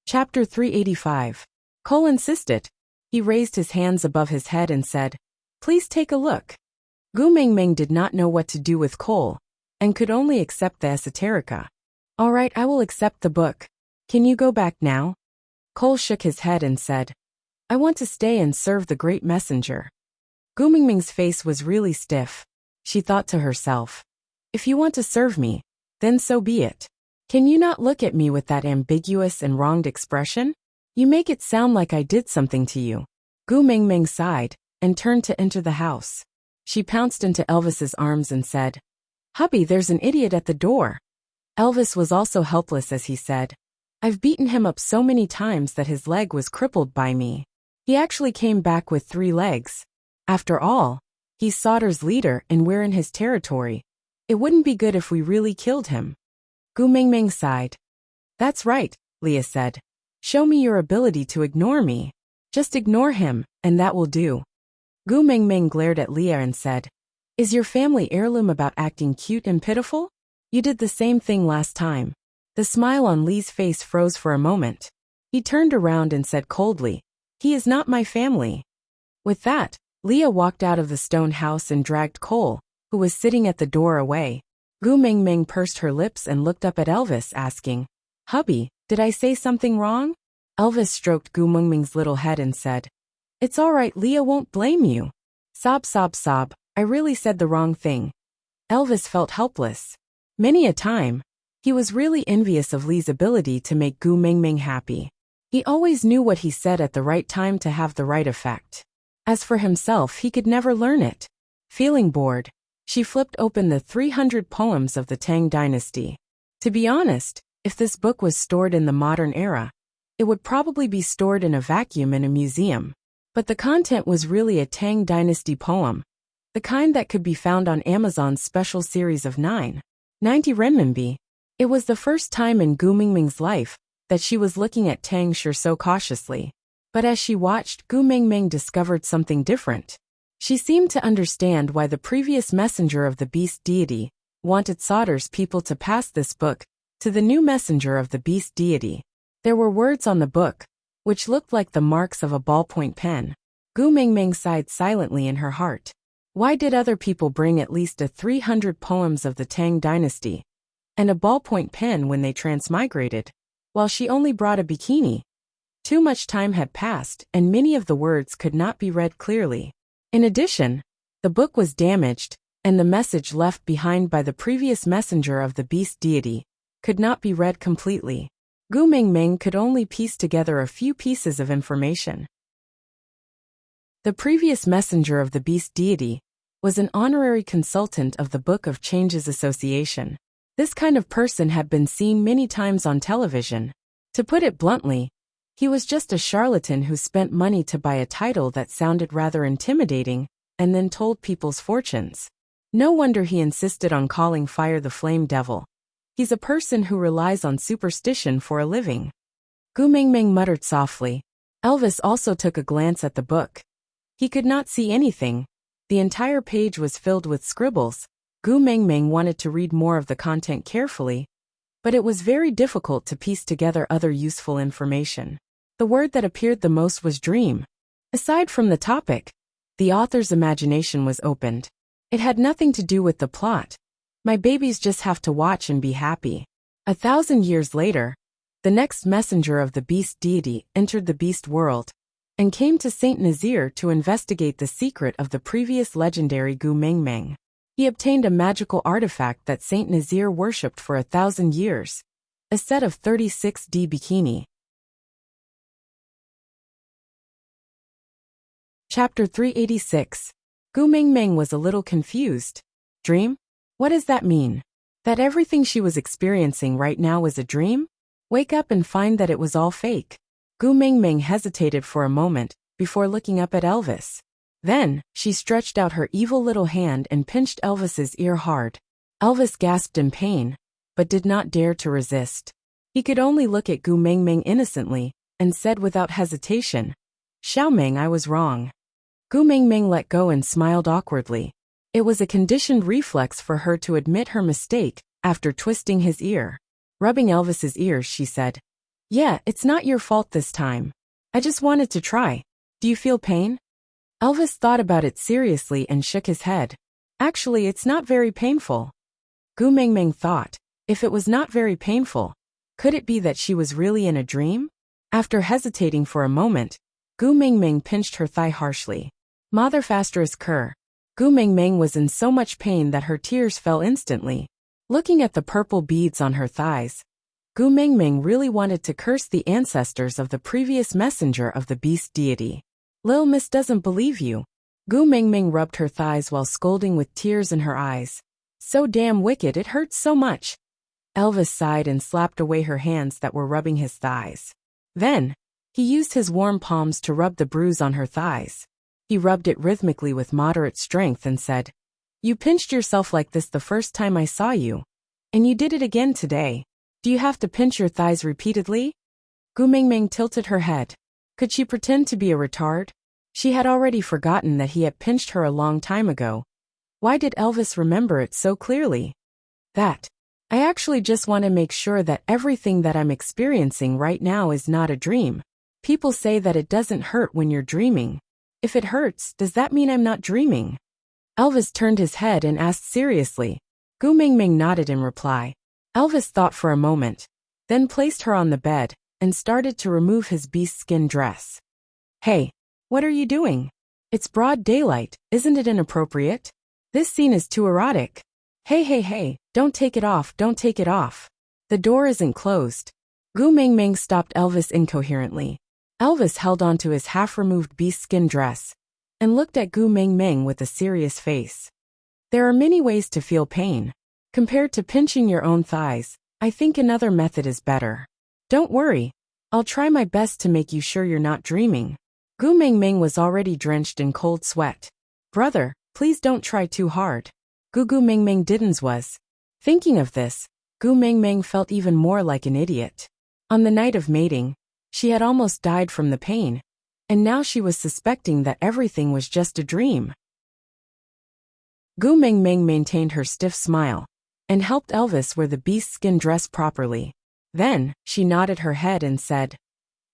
Chapter 385. Cole insisted. He raised his hands above his head and said, "Please take a look." Gu Mingming did not know what to do with Cole, and could only accept the esoterica. "All right, I will accept the book. Can you go back now?" Cole shook his head and said, "I want to stay and serve the great messenger." Gu Mingming's face was really stiff. She thought to herself, "If you want to serve me, then so be it. Can you not look at me with that ambiguous and wronged expression? You make it sound like I did something to you." Gu Mingming sighed and turned to enter the house. She pounced into Elvis's arms and said, "Hubby, there's an idiot at the door." Elvis was also helpless as he said, "I've beaten him up so many times that his leg was crippled by me. He actually came back with 3 legs. After all, he's Sauter's leader and we're in his territory. It wouldn't be good if we really killed him." Gu Mingming sighed. "That's right," Leah said. "Show me your ability to ignore me. Just ignore him, and that will do." Gu Mingming glared at Leah and said, "Is your family heirloom about acting cute and pitiful? You did the same thing last time." The smile on Lee's face froze for a moment. He turned around and said coldly, "He is not my family." With that, Leah walked out of the stone house and dragged Cole, who was sitting at the door, away. Gu Mingming pursed her lips and looked up at Elvis, asking, "Hubby, did I say something wrong?" Elvis stroked Gu Mingming's little head and said, "It's all right, Leah won't blame you." Sob, sob, sob, "I really said the wrong thing." Elvis felt helpless. Many a time, he was really envious of Lee's ability to make Gu Mingming happy. He always knew what he said at the right time to have the right effect. As for himself, he could never learn it. Feeling bored, she flipped open the 300 poems of the Tang dynasty. To be honest, if this book was stored in the modern era, it would probably be stored in a vacuum in a museum. But the content was really a Tang dynasty poem, the kind that could be found on Amazon's special series of 9.90 renminbi. It was the first time in Gu Mingming's life that she was looking at Tang Shi so cautiously. But as she watched, Gu Mingming discovered something different. She seemed to understand why the previous messenger of the beast deity wanted Sauter's people to pass this book to the new messenger of the beast deity. There were words on the book, which looked like the marks of a ballpoint pen. Gu Mingming sighed silently in her heart. Why did other people bring at least 300 poems of the Tang dynasty and a ballpoint pen when they transmigrated, while she only brought a bikini? Too much time had passed, and many of the words could not be read clearly. In addition, the book was damaged, and the message left behind by the previous messenger of the beast deity could not be read completely. Gu Mingming could only piece together a few pieces of information. The previous messenger of the beast deity was an honorary consultant of the Book of Changes Association. This kind of person had been seen many times on television. To put it bluntly, he was just a charlatan who spent money to buy a title that sounded rather intimidating, and then told people's fortunes. No wonder he insisted on calling fire the flame devil. He's a person who relies on superstition for a living. Gu Mingming muttered softly. Elvis also took a glance at the book. He could not see anything. The entire page was filled with scribbles. Gu Mingming wanted to read more of the content carefully, but it was very difficult to piece together other useful information. The word that appeared the most was dream. Aside from the topic, the author's imagination was opened. It had nothing to do with the plot. My babies just have to watch and be happy. 1,000 years later, the next messenger of the beast deity entered the beast world and came to Saint Nazir to investigate the secret of the previous legendary Gu Mingming. He obtained a magical artifact that Saint Nazir worshipped for 1,000 years, a set of 36D bikini. Chapter 386. Gu Mingming was a little confused. Dream? What does that mean? That everything she was experiencing right now was a dream? Wake up and find that it was all fake. Gu Mingming hesitated for a moment before looking up at Elvis. Then, she stretched out her evil little hand and pinched Elvis's ear hard. Elvis gasped in pain, but did not dare to resist. He could only look at Gu Mingming innocently and said without hesitation, "Xiaoming, I was wrong." Gu Mingming let go and smiled awkwardly. It was a conditioned reflex for her to admit her mistake after twisting his ear. Rubbing Elvis's ears, she said, Yeah, it's not your fault this time. I just wanted to try. Do you feel pain? Elvis thought about it seriously and shook his head. Actually, it's not very painful. Gu Mingming thought, if it was not very painful, could it be that she was really in a dream? After hesitating for a moment, Gu Mingming pinched her thigh harshly. Mother fasteris cur. Gu Mingming was in so much pain that her tears fell instantly. Looking at the purple beads on her thighs, Gu Mingming really wanted to curse the ancestors of the previous messenger of the beast deity. Lil Miss doesn't believe you. Gu Mingming rubbed her thighs while scolding with tears in her eyes. So damn wicked, it hurts so much. Elvis sighed and slapped away her hands that were rubbing his thighs. Then, he used his warm palms to rub the bruise on her thighs. He rubbed it rhythmically with moderate strength and said, You pinched yourself like this the first time I saw you. And you did it again today. Do you have to pinch your thighs repeatedly? Gu Mingming tilted her head. Could she pretend to be a retard? She had already forgotten that he had pinched her a long time ago. Why did Elvis remember it so clearly? I actually just want to make sure that everything that I'm experiencing right now is not a dream. People say that it doesn't hurt when you're dreaming. If it hurts, does that mean I'm not dreaming? Elvis turned his head and asked seriously. Gu Mingming nodded in reply. Elvis thought for a moment, then placed her on the bed and started to remove his beast skin dress. Hey, what are you doing? It's broad daylight, isn't it inappropriate? This scene is too erotic. Hey, don't take it off, don't take it off. The door isn't closed. Gu Mingming stopped Elvis incoherently. Elvis held onto his half-removed beast skin dress and looked at Gu Mingming with a serious face. There are many ways to feel pain. Compared to pinching your own thighs, I think another method is better. Don't worry, I'll try my best to make you sure you're not dreaming. Gu Mingming was already drenched in cold sweat. Brother, please don't try too hard. Gu Mingming didn't was. Thinking of this, Gu Mingming felt even more like an idiot. On the night of mating, she had almost died from the pain, and now she was suspecting that everything was just a dream. Gu Mingming maintained her stiff smile and helped Elvis wear the beast skin dress properly. Then, she nodded her head and said,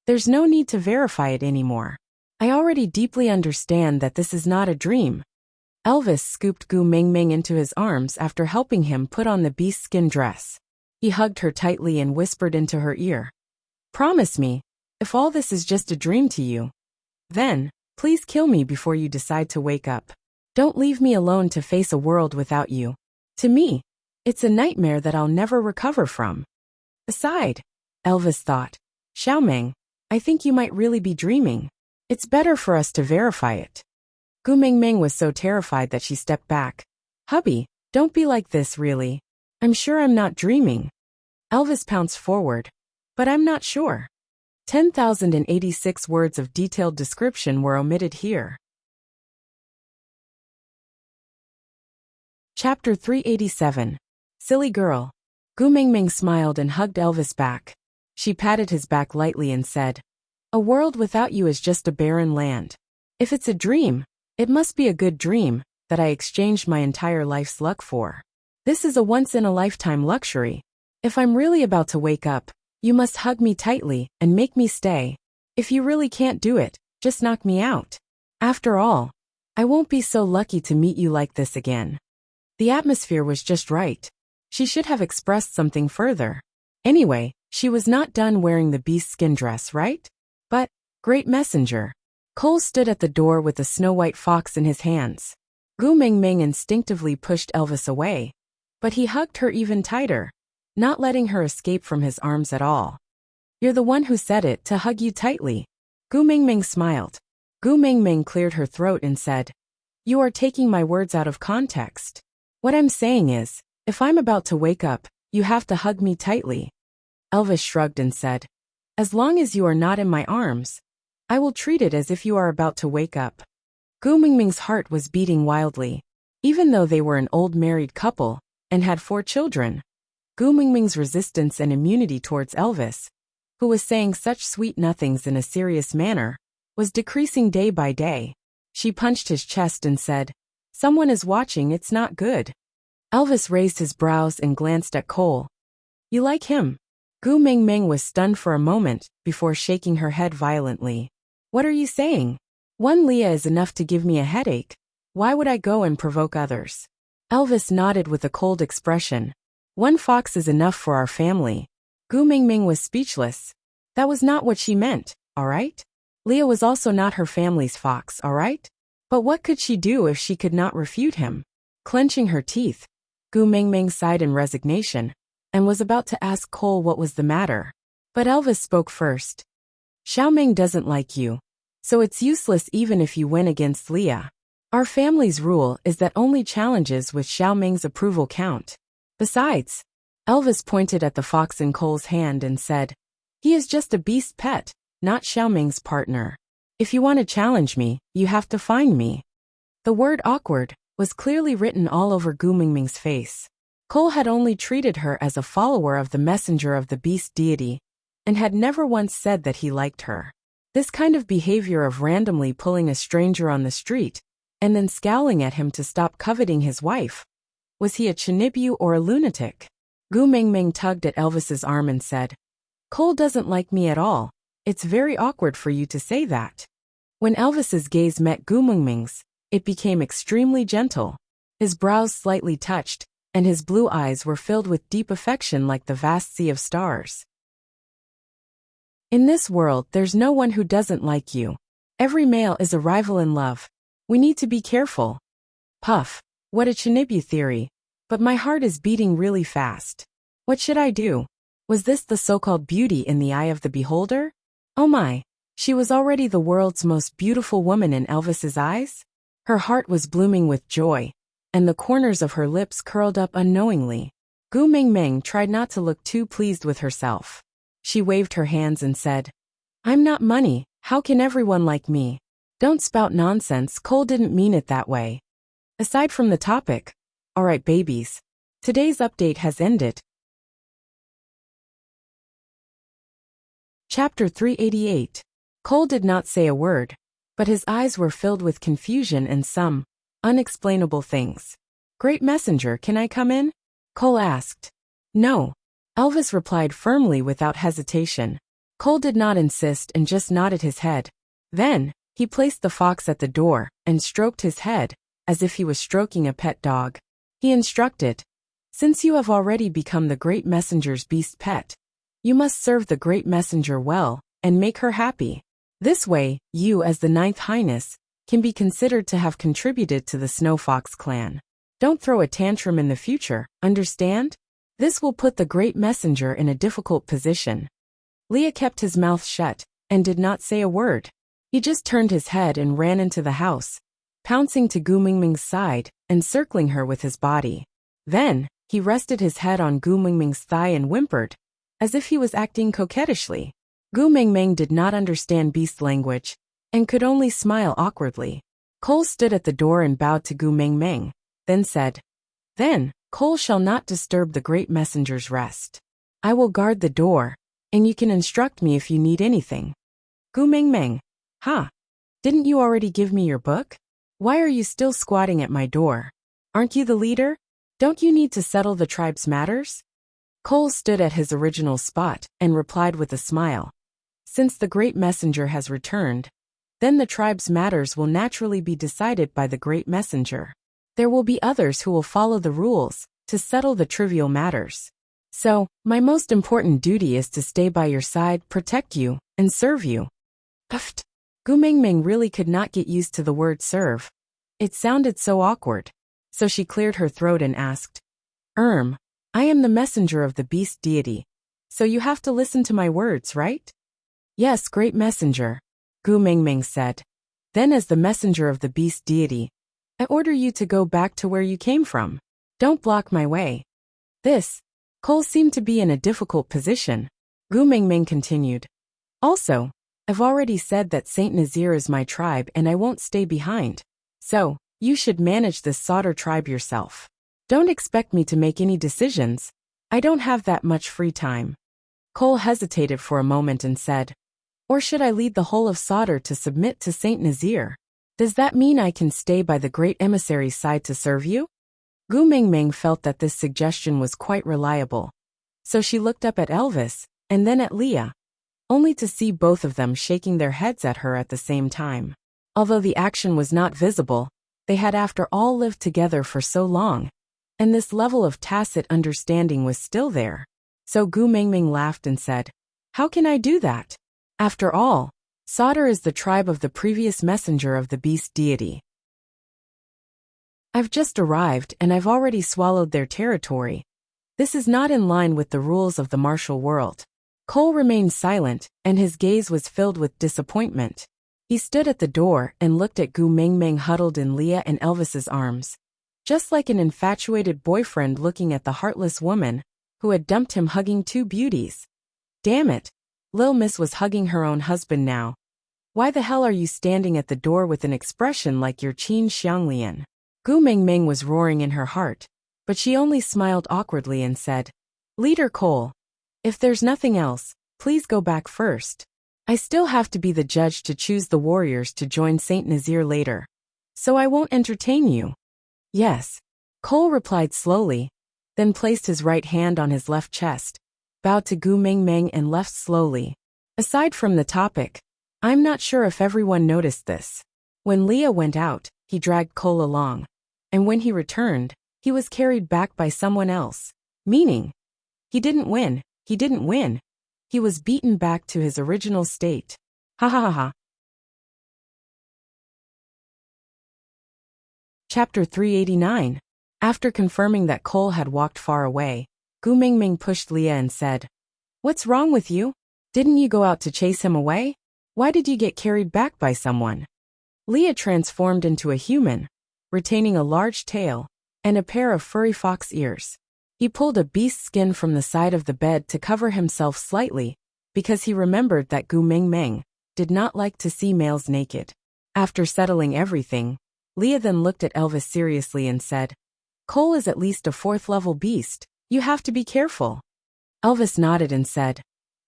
There's no need to verify it anymore. I already deeply understand that this is not a dream. Elvis scooped Gu Mingming into his arms after helping him put on the beast skin dress. He hugged her tightly and whispered into her ear. Promise me, if all this is just a dream to you, then, please kill me before you decide to wake up. Don't leave me alone to face a world without you. To me, it's a nightmare that I'll never recover from. Aside, Elvis thought, Xiaomeng, I think you might really be dreaming. It's better for us to verify it. Gu Mingming was so terrified that she stepped back. Hubby, don't be like this really. I'm sure I'm not dreaming. Elvis pounced forward. But I'm not sure. 10,086 words of detailed description were omitted here. Chapter 387. Silly girl. Gu Mingming smiled and hugged Elvis back. She patted his back lightly and said, A world without you is just a barren land. If it's a dream, it must be a good dream that I exchanged my entire life's luck for. This is a once-in-a-lifetime luxury. If I'm really about to wake up, you must hug me tightly and make me stay. If you really can't do it, just knock me out. After all, I won't be so lucky to meet you like this again. The atmosphere was just right. She should have expressed something further. Anyway, she was not done wearing the beast skin dress, right? But, great messenger. Cole stood at the door with the snow-white fox in his hands. Gu Mingming instinctively pushed Elvis away, but he hugged her even tighter, not letting her escape from his arms at all. You're the one who said it to hug you tightly. Gu Mingming smiled. Gu Mingming cleared her throat and said, You are taking my words out of context. What I'm saying is, if I'm about to wake up, you have to hug me tightly. Elvis shrugged and said, As long as you are not in my arms, I will treat it as if you are about to wake up. Gu Mingming's heart was beating wildly. Even though they were an old married couple and had 4 children, Gu Mingming's resistance and immunity towards Elvis, who was saying such sweet nothings in a serious manner, was decreasing day by day. She punched his chest and said, Someone is watching, it's not good. Elvis raised his brows and glanced at Cole. You like him? Gu Mingming was stunned for a moment before shaking her head violently. What are you saying? One Leah is enough to give me a headache. Why would I go and provoke others? Elvis nodded with a cold expression. One fox is enough for our family. Gu Mingming was speechless. That was not what she meant, all right? Leah was also not her family's fox, all right? But what could she do if she could not refute him? Clenching her teeth, Gu Mingming sighed in resignation and was about to ask Cole what was the matter. But Elvis spoke first. Xiaoming doesn't like you, so it's useless even if you win against Leah. Our family's rule is that only challenges with Xiaoming's approval count. Besides, Elvis pointed at the fox in Cole's hand and said, he is just a beast pet, not Xiaoming's partner. If you want to challenge me, you have to find me. The word awkward was clearly written all over Gu Mingming's face. Cole had only treated her as a follower of the messenger of the beast deity, and had never once said that he liked her. This kind of behavior of randomly pulling a stranger on the street, and then scowling at him to stop coveting his wife. Was he a chinibyu or a lunatic? Gu Mingming tugged at Elvis's arm and said, Cole doesn't like me at all. It's very awkward for you to say that. When Elvis's gaze met Gu Mingming's, it became extremely gentle. His brows slightly touched, and his blue eyes were filled with deep affection like the vast sea of stars. In this world, there's no one who doesn't like you. Every male is a rival in love. We need to be careful. Puff, what a chinibyu theory. But my heart is beating really fast. What should I do? Was this the so-called beauty in the eye of the beholder? Oh my, she was already the world's most beautiful woman in Elvis's eyes? Her heart was blooming with joy, and the corners of her lips curled up unknowingly. Gu Mingming tried not to look too pleased with herself. She waved her hands and said, I'm not money, how can everyone like me? Don't spout nonsense, Cole didn't mean it that way. Aside from the topic, alright babies, today's update has ended. Chapter 388. Cole did not say a word, but his eyes were filled with confusion and some unexplainable things. Great messenger, can I come in? Cole asked. No. Elvis replied firmly without hesitation. Cole did not insist and just nodded his head. Then, he placed the fox at the door and stroked his head, as if he was stroking a pet dog. He instructed, since you have already become the great messenger's beast pet, you must serve the great messenger well and make her happy. This way, you as the ninth highness can be considered to have contributed to the Snow Fox clan. Don't throw a tantrum in the future, understand? This will put the great messenger in a difficult position. Leah kept his mouth shut and did not say a word. He just turned his head and ran into the house, pouncing to Gu Mingming's side and circling her with his body. Then, he rested his head on Gu Mingming's thigh and whimpered, as if he was acting coquettishly. Gu Mingming did not understand beast language and could only smile awkwardly. Cole stood at the door and bowed to Gu Mingming, then said, Then, Cole shall not disturb the great messenger's rest. I will guard the door, and you can instruct me if you need anything. Gu Mingming, didn't you already give me your book? Why are you still squatting at my door? Aren't you the leader? Don't you need to settle the tribe's matters? Cole stood at his original spot and replied with a smile. Since the great messenger has returned, then the tribe's matters will naturally be decided by the great messenger. There will be others who will follow the rules to settle the trivial matters. So, my most important duty is to stay by your side, protect you, and serve you. Puffed. Gu Mingming really could not get used to the word serve. It sounded so awkward. So she cleared her throat and asked, I am the messenger of the beast deity, so you have to listen to my words, right? Yes, great messenger, Gu Mingming said. Then as the messenger of the beast deity, I order you to go back to where you came from. Don't block my way. Cole seemed to be in a difficult position. Gu Mingming continued. Also, I've already said that Saint Nazir is my tribe and I won't stay behind. So, you should manage this Sauter tribe yourself. Don't expect me to make any decisions. I don't have that much free time. Cole hesitated for a moment and said, Or should I lead the whole of Sauter to submit to Saint Nazir? Does that mean I can stay by the great emissary's side to serve you? Gu Mingming felt that this suggestion was quite reliable. So she looked up at Elvis and then at Leah, only to see both of them shaking their heads at her at the same time. Although the action was not visible, they had after all lived together for so long, and this level of tacit understanding was still there. So Gu Mingming laughed and said, "How can I do that? After all, Sauter is the tribe of the previous messenger of the beast deity. I've just arrived and I've already swallowed their territory. This is not in line with the rules of the martial world." Cole remained silent, and his gaze was filled with disappointment. He stood at the door and looked at Gu Mingming huddled in Leah and Elvis's arms, just like an infatuated boyfriend looking at the heartless woman who had dumped him hugging two beauties. Damn it, Lil Miss was hugging her own husband now. Why the hell are you standing at the door with an expression like you're Qin Xianglian? Gu Mingming was roaring in her heart, but she only smiled awkwardly and said, "Leader Cole, if there's nothing else, please go back first. I still have to be the judge to choose the warriors to join Saint Nazir later, so I won't entertain you." "Yes," Cole replied slowly, then placed his right hand on his left chest, bowed to Gu Mingming and left slowly. Aside from the topic, I'm not sure if everyone noticed this. When Leah went out, he dragged Cole along, and when he returned, he was carried back by someone else, meaning he didn't win. He didn't win. He was beaten back to his original state. Ha ha ha ha. Chapter 389. After confirming that Cole had walked far away, Gu Mingming pushed Leah and said, "What's wrong with you? Didn't you go out to chase him away? Why did you get carried back by someone?" Leah transformed into a human, retaining a large tail and a pair of furry fox ears. He pulled a beast skin from the side of the bed to cover himself slightly, because he remembered that Gu Mingming did not like to see males naked. After settling everything, Leah then looked at Elvis seriously and said, "Cole is at least a 4th-level beast. You have to be careful." Elvis nodded and said,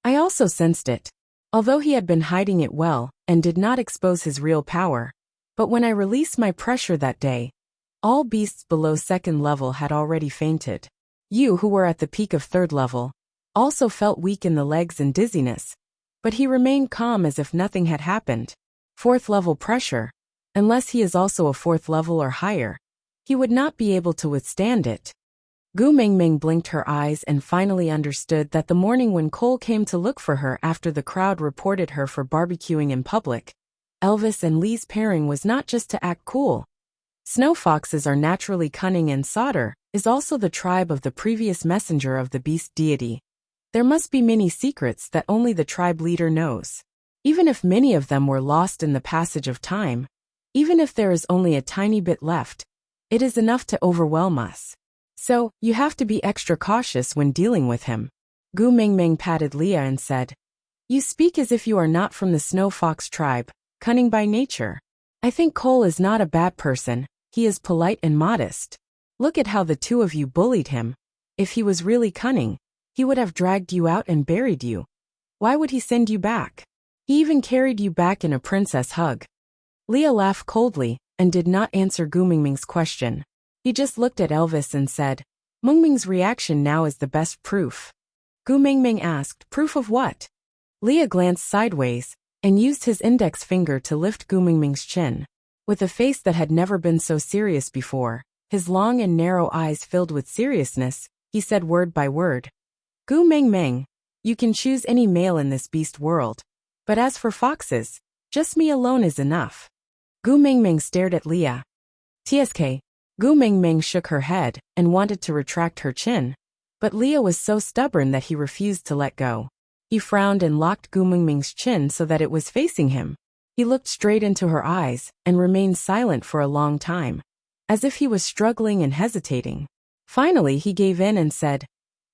"I also sensed it, although he had been hiding it well and did not expose his real power. But when I released my pressure that day, all beasts below 2nd level had already fainted. You who were at the peak of 3rd level also felt weak in the legs and dizziness, but he remained calm as if nothing had happened. 4th level pressure, unless he is also a 4th level or higher, he would not be able to withstand it." Gu Mingming blinked her eyes and finally understood that the morning when Cole came to look for her after the crowd reported her for barbecuing in public, Elvis and Lee's pairing was not just to act cool. Snow foxes are naturally cunning, and Sauter is also the tribe of the previous messenger of the beast deity. There must be many secrets that only the tribe leader knows. Even if many of them were lost in the passage of time, even if there is only a tiny bit left, it is enough to overwhelm us. So, you have to be extra cautious when dealing with him. Gu Mingming patted Leah and said, "You speak as if you are not from the Snow Fox tribe, cunning by nature. I think Cole is not a bad person. He is polite and modest. Look at how the two of you bullied him. If he was really cunning, he would have dragged you out and buried you. Why would he send you back? He even carried you back in a princess hug." Leah laughed coldly and did not answer Gu Mingming's question. He just looked at Elvis and said, "Mingming's reaction now is the best proof." Gu Mingming asked, "Proof of what?" Leah glanced sideways and used his index finger to lift Gu Mingming's chin. With a face that had never been so serious before, his long and narrow eyes filled with seriousness, he said word by word, "Gu Mingming, you can choose any male in this beast world. But as for foxes, just me alone is enough." Gu Mingming stared at Leah. "TSK." Gu Mingming shook her head and wanted to retract her chin, but Leah was so stubborn that he refused to let go. He frowned and locked Gu Mingming's chin so that it was facing him. He looked straight into her eyes and remained silent for a long time, as if he was struggling and hesitating. Finally, he gave in and said,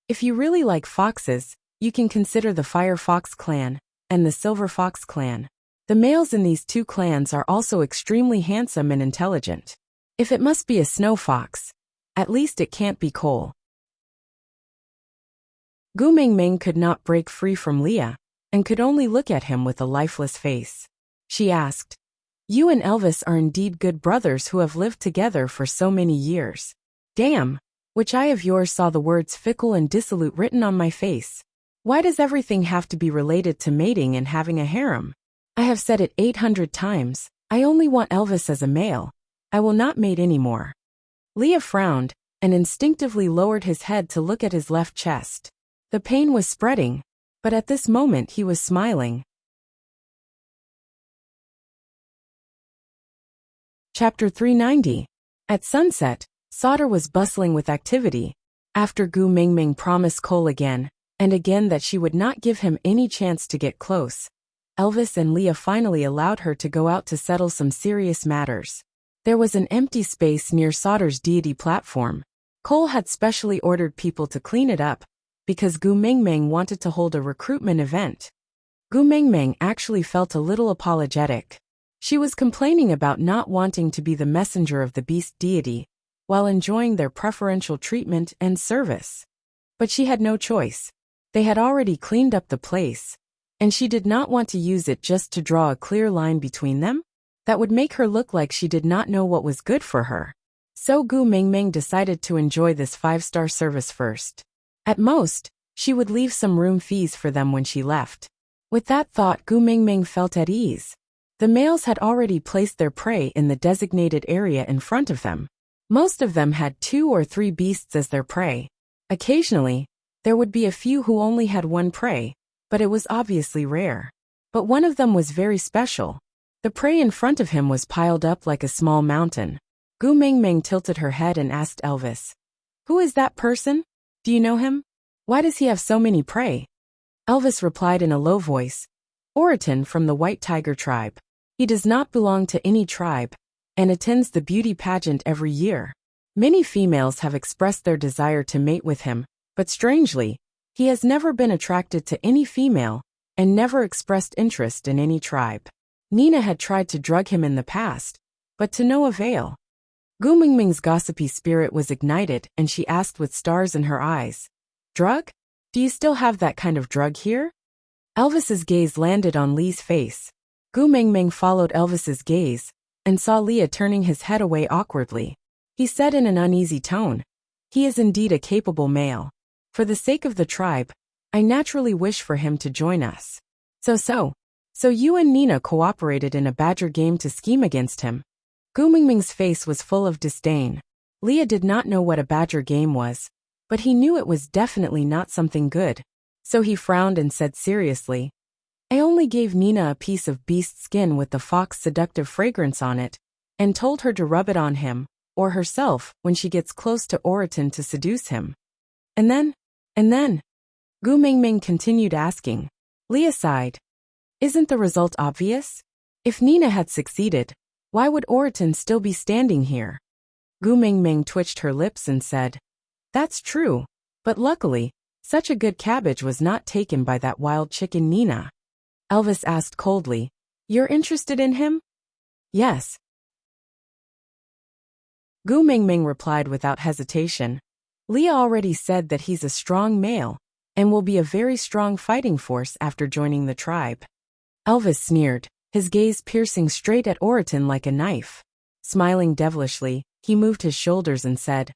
"If you really like foxes, you can consider the Fire Fox clan and the Silver Fox clan. The males in these two clans are also extremely handsome and intelligent. If it must be a snow fox, at least it can't be Cole." Gu Mingming could not break free from Leah and could only look at him with a lifeless face. She asked, "You and Elvis are indeed good brothers who have lived together for so many years. Damn, which eye of yours saw the words fickle and dissolute written on my face?" Why does everything have to be related to mating and having a harem? I have said it 800 times, I only want Elvis as a male. I will not mate anymore. Leah frowned and instinctively lowered his head to look at his left chest. The pain was spreading, but at this moment he was smiling. Chapter 390. At sunset, Sauter was bustling with activity. After Gu Mingming promised Cole again and again that she would not give him any chance to get close, Elvis and Leah finally allowed her to go out to settle some serious matters. There was an empty space near Sauter's deity platform. Cole had specially ordered people to clean it up because Gu Mingming wanted to hold a recruitment event. Gu Mingming actually felt a little apologetic. She was complaining about not wanting to be the messenger of the beast deity while enjoying their preferential treatment and service. But she had no choice. They had already cleaned up the place, and she did not want to use it just to draw a clear line between them. That would make her look like she did not know what was good for her. So Gu Mingming decided to enjoy this 5-star service first. At most, she would leave some room fees for them when she left. With that thought, Gu Mingming felt at ease. The males had already placed their prey in the designated area in front of them. Most of them had 2 or 3 beasts as their prey. Occasionally, there would be a few who only had one prey, but it was obviously rare. But one of them was very special. The prey in front of him was piled up like a small mountain. Gu Mingming tilted her head and asked Elvis, "Who is that person? Do you know him? Why does he have so many prey?" Elvis replied in a low voice, "Oriton from the White Tiger tribe. He does not belong to any tribe and attends the beauty pageant every year. Many females have expressed their desire to mate with him, but strangely, he has never been attracted to any female and never expressed interest in any tribe. Nina had tried to drug him in the past, but to no avail." Gu Mingming's gossipy spirit was ignited and she asked with stars in her eyes, "Drug? Do you still have that kind of drug here?" Elvis's gaze landed on Lee's face. Gu Mingming followed Elvis's gaze and saw Leah turning his head away awkwardly. He said in an uneasy tone, "He is indeed a capable male. For the sake of the tribe, I naturally wish for him to join us." So you and Nina cooperated in a badger game to scheme against him?" Gu Mingming's face was full of disdain. Leah did not know what a badger game was, but he knew it was definitely not something good. So he frowned and said seriously, "I only gave Nina a piece of beast skin with the fox seductive fragrance on it, and told her to rub it on him, or herself, when she gets close to Oriton to seduce him. And then? Gu Mingming continued asking. Leah sighed. "Isn't the result obvious? If Nina had succeeded, why would Oriton still be standing here?" Gu Mingming twitched her lips and said, "That's true, but luckily, such a good cabbage was not taken by that wild chicken Nina." Elvis asked coldly, "You're interested in him?" "Yes." Gu Mingming replied without hesitation. "Leah already said that he's a strong male, and will be a very strong fighting force after joining the tribe." Elvis sneered, his gaze piercing straight at Oriton like a knife. Smiling devilishly, he moved his shoulders and said,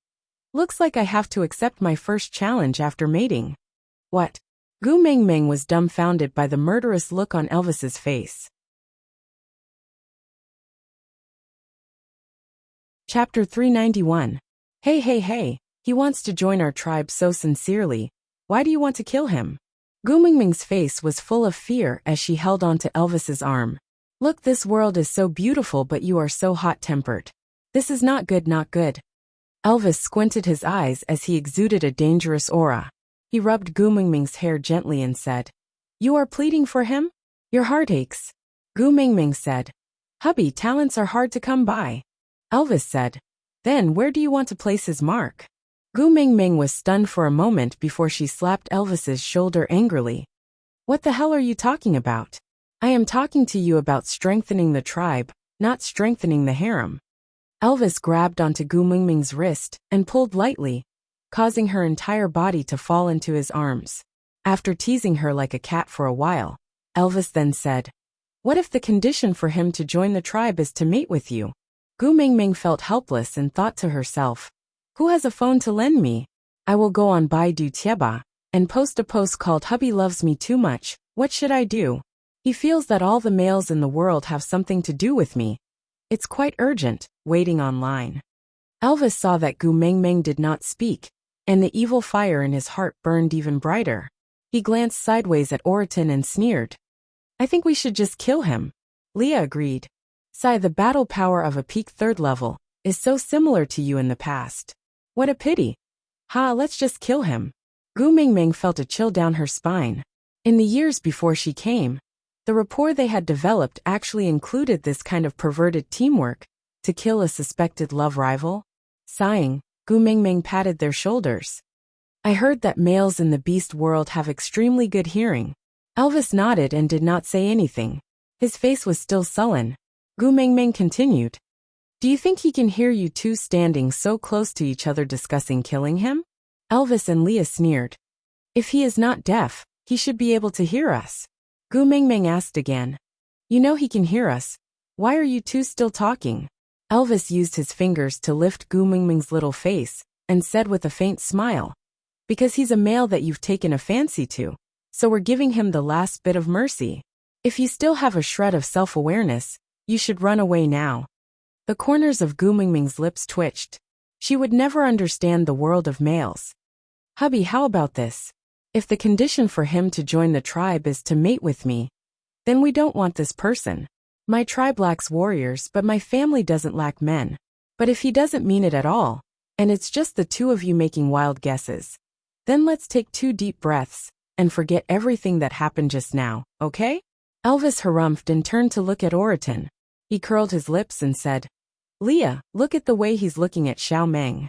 "Looks like I have to accept my first challenge after mating." "What?" Gu Mingming was dumbfounded by the murderous look on Elvis's face. Chapter 391. Hey, he wants to join our tribe so sincerely. Why do you want to kill him?" Gu Mingming's face was full of fear as she held on to Elvis's arm. "Look, this world is so beautiful, but you are so hot-tempered. This is not good, not good." Elvis squinted his eyes as he exuded a dangerous aura. He rubbed Gu Mingming's hair gently and said, "You are pleading for him? Your heart aches." Gu Mingming said, "Hubby, talents are hard to come by." Elvis said, "Then where do you want to place his mark?" Gu Mingming was stunned for a moment before she slapped Elvis's shoulder angrily. "What the hell are you talking about? I am talking to you about strengthening the tribe, not strengthening the harem." Elvis grabbed onto Gu Mingming's wrist and pulled lightly, causing her entire body to fall into his arms. After teasing her like a cat for a while, Elvis then said, "What if the condition for him to join the tribe is to mate with you?" Gu Mingming felt helpless and thought to herself, "Who has a phone to lend me? I will go on Baidu Tieba." and post a post called "Hubby Loves Me Too Much, What Should I Do?" He feels that all the males in the world have something to do with me. It's quite urgent, waiting online. Elvis saw that Gu Mengmeng did not speak, and the evil fire in his heart burned even brighter. He glanced sideways at Oriton and sneered. "I think we should just kill him." Leah agreed. "Sigh, the battle power of a peak 3rd level is so similar to you in the past. What a pity. Ha, let's just kill him." Gu Mingming felt a chill down her spine. In the years before she came, the rapport they had developed actually included this kind of perverted teamwork to kill a suspected love rival. Sighing, Gu Mingming patted their shoulders. "I heard that males in the beast world have extremely good hearing." Elvis nodded and did not say anything. His face was still sullen. Gu Mingming continued. "Do you think he can hear you two standing so close to each other discussing killing him?" Elvis and Leah sneered. "If he is not deaf, he should be able to hear us." Gu Mingming asked again. "You know he can hear us. Why are you two still talking?" Elvis used his fingers to lift Gu Mingming's little face and said with a faint smile, "Because he's a male that you've taken a fancy to, so we're giving him the last bit of mercy. If you still have a shred of self-awareness, you should run away now." The corners of Gu Mingming's lips twitched. She would never understand the world of males. "Hubby, how about this? If the condition for him to join the tribe is to mate with me, then we don't want this person. My tribe lacks warriors, but my family doesn't lack men. But if he doesn't mean it at all, and it's just the two of you making wild guesses, then let's take 2 deep breaths and forget everything that happened just now, okay?" Elvis harumphed and turned to look at Oriton. He curled his lips and said, "Leah, look at the way he's looking at Xiao Meng.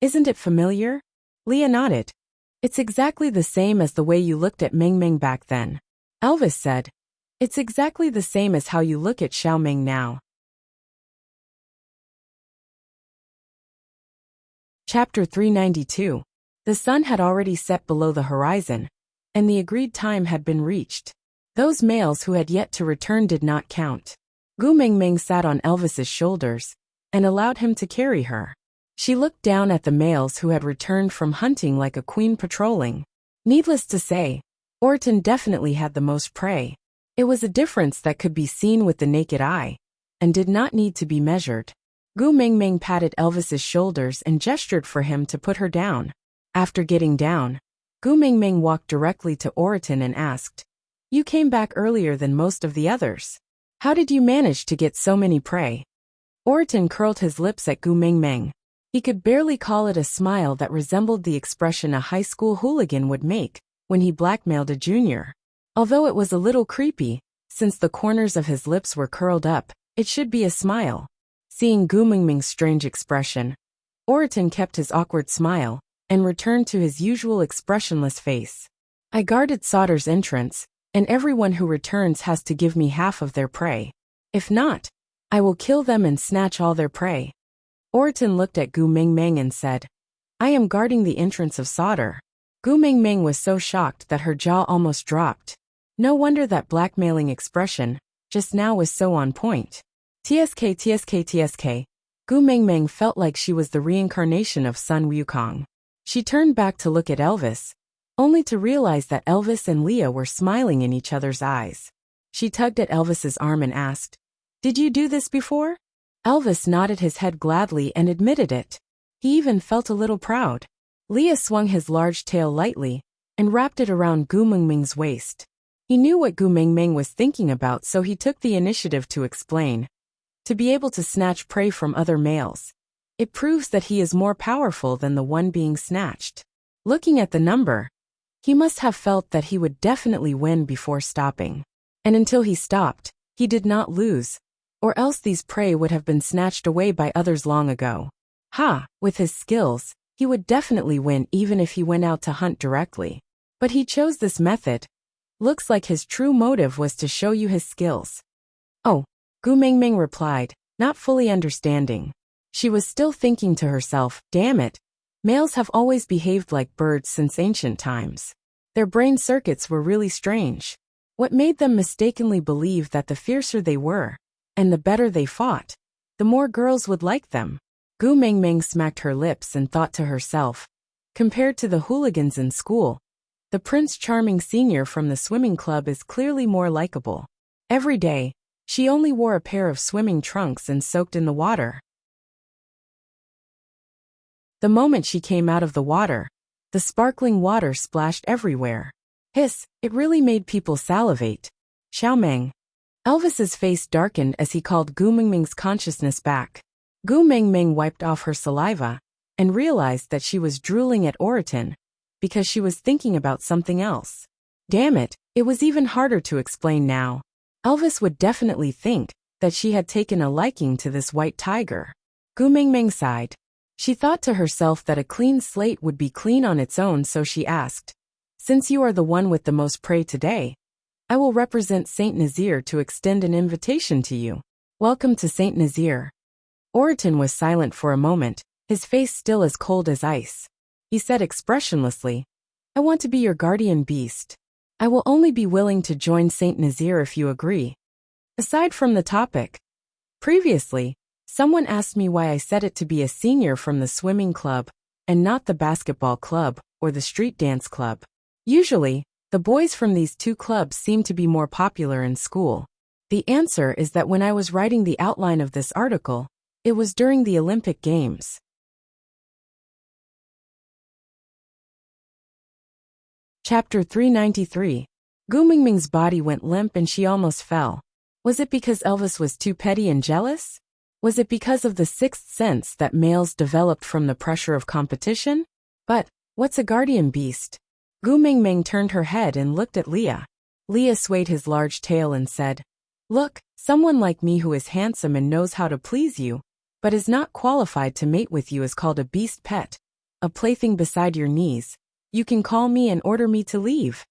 Isn't it familiar?" Leah nodded. "It's exactly the same as the way you looked at Meng Meng back then." Elvis said, "It's exactly the same as how you look at Xiao Meng now." Chapter 392. The sun had already set below the horizon, and the agreed time had been reached. Those males who had yet to return did not count. Gu Mingming sat on Elvis's shoulders and allowed him to carry her. She looked down at the males who had returned from hunting like a queen patrolling. Needless to say, Oriton definitely had the most prey. It was a difference that could be seen with the naked eye, and did not need to be measured. Gu Mingming patted Elvis's shoulders and gestured for him to put her down. After getting down, Gu Mingming walked directly to Oriton and asked, "You came back earlier than most of the others. How did you manage to get so many prey?" Oriton curled his lips at Gu Mingming. He could barely call it a smile that resembled the expression a high school hooligan would make when he blackmailed a junior. Although it was a little creepy, since the corners of his lips were curled up, it should be a smile. Seeing Gu Mingming's strange expression, Oriton kept his awkward smile and returned to his usual expressionless face. "I guarded Sauter's entrance, and everyone who returns has to give me half of their prey. If not, I will kill them and snatch all their prey." Oriton looked at Gu Mingming and said, "I am guarding the entrance of Sauter." Gu Mingming was so shocked that her jaw almost dropped. No wonder that blackmailing expression just now was so on point. TSK. Gu Mingming felt like she was the reincarnation of Sun Wukong. She turned back to look at Elvis, only to realize that Elvis and Leah were smiling in each other's eyes. She tugged at Elvis's arm and asked, "Did you do this before?" Elvis nodded his head gladly and admitted it. He even felt a little proud. Leah swung his large tail lightly and wrapped it around Gu Mingming's waist. He knew what Gu Mingming was thinking about, so he took the initiative to explain. To be able to snatch prey from other males, it proves that he is more powerful than the one being snatched. Looking at the number, he must have felt that he would definitely win before stopping. And until he stopped, he did not lose, or else these prey would have been snatched away by others long ago. With his skills, he would definitely win even if he went out to hunt directly. But he chose this method. Looks like his true motive was to show you his skills. "Oh," Gu Mingming replied, not fully understanding. She was still thinking to herself, "Damn it, males have always behaved like birds since ancient times. Their brain circuits were really strange. What made them mistakenly believe that the fiercer they were, and the better they fought, the more girls would like them?" Gu Mingming smacked her lips and thought to herself, Compared to the hooligans in school, the Prince Charming Senior from the swimming club is clearly more likable. Every day, she only wore a pair of swimming trunks and soaked in the water. The moment she came out of the water, the sparkling water splashed everywhere. Hiss, it really made people salivate. Xiaomeng. Elvis's face darkened as he called Gu Mingming's consciousness back. Gu Mingming wiped off her saliva and realized that she was drooling at Oriton because she was thinking about something else. Damn it, it was even harder to explain now. Elvis would definitely think that she had taken a liking to this white tiger. Gu Mingming sighed. She thought to herself that a clean slate would be clean on its own, so she asked, "Since you are the one with the most prey today, I will represent Saint Nazir to extend an invitation to you. Welcome to Saint Nazir." Oriton was silent for a moment, his face still as cold as ice. He said expressionlessly, "I want to be your guardian beast. I will only be willing to join Saint Nazir if you agree." Aside from the topic, previously, someone asked me why I set it to be a senior from the swimming club and not the basketball club or the street dance club. Usually, the boys from these two clubs seem to be more popular in school. The answer is that when I was writing the outline of this article, it was during the Olympic Games. Chapter 393. Gu Mingming's body went limp and she almost fell. Was it because Elvis was too petty and jealous? Was it because of the sixth sense that males developed from the pressure of competition? But, what's a guardian beast? Gu Mingming turned her head and looked at Leah. Leah swayed his large tail and said, "Look, someone like me who is handsome and knows how to please you, but is not qualified to mate with you is called a beast pet, a plaything beside your knees. You can call me and order me to leave."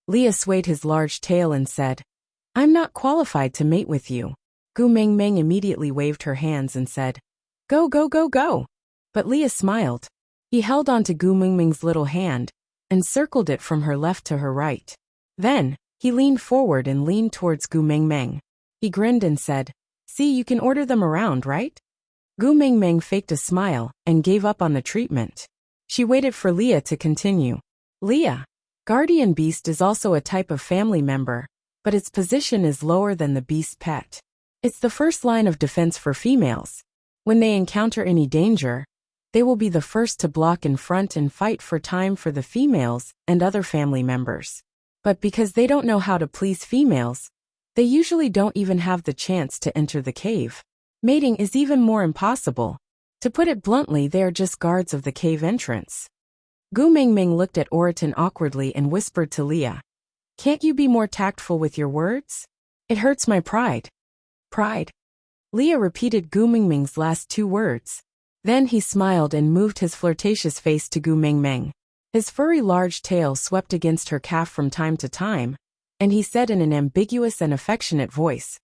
Leah swayed his large tail and said, "I'm not qualified to mate with you." Gu Mingming immediately waved her hands and said, "Go, go, go, go." But Leah smiled. He held onto Gu Mingming's little hand and circled it from her left to her right. Then, he leaned forward and leaned towards Gu Mingming. He grinned and said, "See, you can order them around, right?" Gu Mingming faked a smile and gave up on the treatment. She waited for Leah to continue. "Leah, guardian beast is also a type of family member, but its position is lower than the beast pet. It's the first line of defense for females. When they encounter any danger, they will be the first to block in front and fight for time for the females and other family members. But because they don't know how to please females, they usually don't even have the chance to enter the cave. Mating is even more impossible. To put it bluntly, they are just guards of the cave entrance." Gu Mingming looked at Oriton awkwardly and whispered to Leah, "Can't you be more tactful with your words? It hurts my pride." "Pride?" Leah repeated Gu Mingming's last two words. Then he smiled and moved his flirtatious face to Gu Mingming. His furry large tail swept against her calf from time to time, and he said in an ambiguous and affectionate voice,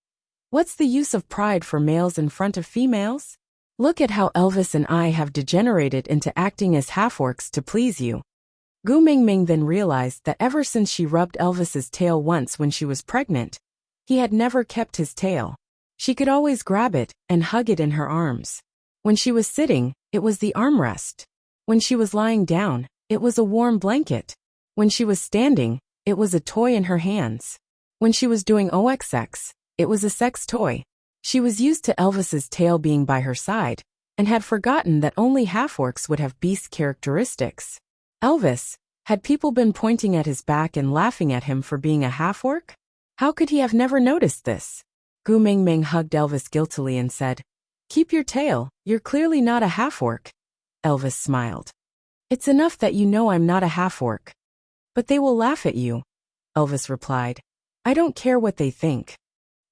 "What's the use of pride for males in front of females? Look at how Elvis and I have degenerated into acting as half-orcs to please you." Gu Mingming then realized that ever since she rubbed Elvis's tail once when she was pregnant, he had never kept his tail. She could always grab it and hug it in her arms. When she was sitting, it was the armrest. When she was lying down, it was a warm blanket. When she was standing, it was a toy in her hands. When she was doing OXX, it was a sex toy. She was used to Elvis's tail being by her side, and had forgotten that only half-orcs would have beast characteristics. Elvis, had people been pointing at his back and laughing at him for being a half-orc? How could he have never noticed this? Gu Mingming hugged Elvis guiltily and said, "Keep your tail, you're clearly not a half-orc." Elvis smiled. "It's enough that you know I'm not a half-orc." "But they will laugh at you," Elvis replied. "I don't care what they think."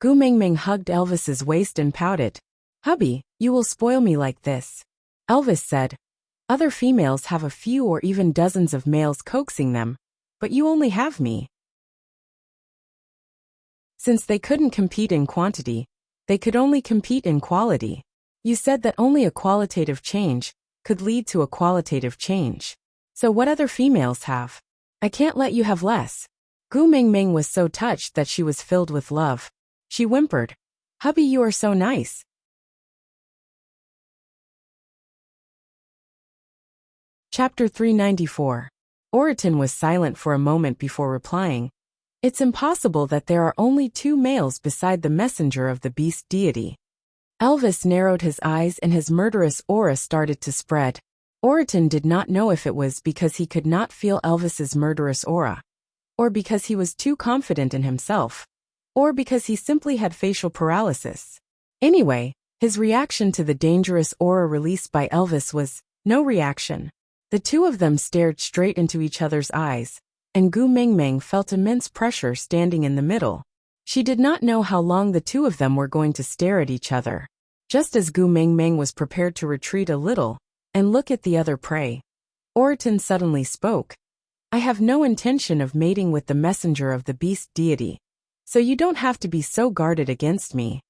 Gu Mingming hugged Elvis's waist and pouted. "Hubby, you will spoil me like this." Elvis said, "Other females have a few or even dozens of males coaxing them, but you only have me." Since they couldn't compete in quantity, they could only compete in quality. You said that only a qualitative change could lead to a qualitative change. So what other females have? I can't let you have less. Gu Mingming was so touched that she was filled with love. She whimpered, "Hubby, you are so nice." Chapter 394. Oriton was silent for a moment before replying. It's impossible that there are only 2 males beside the messenger of the beast deity. Elvis narrowed his eyes and his murderous aura started to spread. Oriton did not know if it was because he could not feel Elvis's murderous aura, or because he was too confident in himself, or because he simply had facial paralysis. Anyway, his reaction to the dangerous aura released by Elvis was no reaction. The 2 of them stared straight into each other's eyes, and Gu Mingming felt immense pressure standing in the middle. She did not know how long the 2 of them were going to stare at each other. Just as Gu Mingming was prepared to retreat a little and look at the other prey, Oriton suddenly spoke. I have no intention of mating with the messenger of the beast deity, so you don't have to be so guarded against me.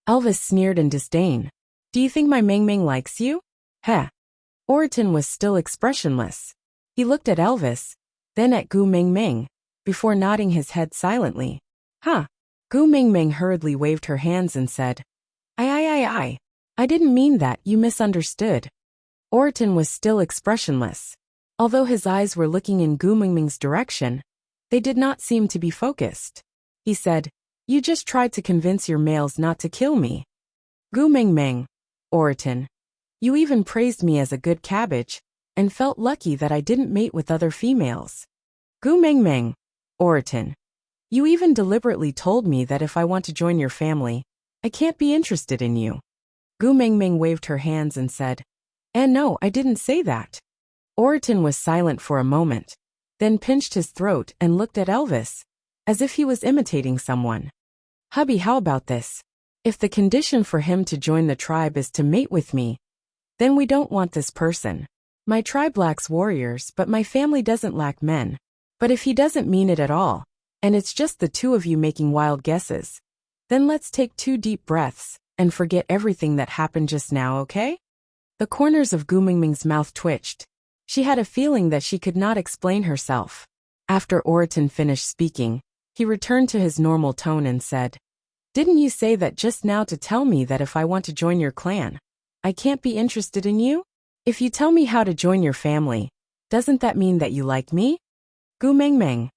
Elvis sneered in disdain. Do you think my Mingming likes you? Heh. Oriton was still expressionless. He looked at Elvis, then at Gu Mingming, before nodding his head silently. Huh. Gu Mingming hurriedly waved her hands and said, I didn't mean that, you misunderstood. Oriton was still expressionless. Although his eyes were looking in Gu Mingming's direction, they did not seem to be focused. He said, you just tried to convince your males not to kill me. Gu Mingming, Oriton, you even praised me as a good cabbage, and felt lucky that I didn't mate with other females. Gu Mingming, Oriton, you even deliberately told me that if I want to join your family, I can't be interested in you. Gu Mingming waved her hands and said, and no, I didn't say that. Oriton was silent for a moment, then pinched his throat and looked at Elvis, as if he was imitating someone. Hubby, how about this? If the condition for him to join the tribe is to mate with me, then we don't want this person. My tribe lacks warriors, but my family doesn't lack men. But if he doesn't mean it at all, and it's just the 2 of you making wild guesses, then let's take 2 deep breaths and forget everything that happened just now, okay? The corners of Gu Mingming's mouth twitched. She had a feeling that she could not explain herself. After Oriton finished speaking, he returned to his normal tone and said, didn't you say that just now to tell me that if I want to join your clan, I can't be interested in you? If you tell me how to join your family, doesn't that mean that you like me? Gu Mingming.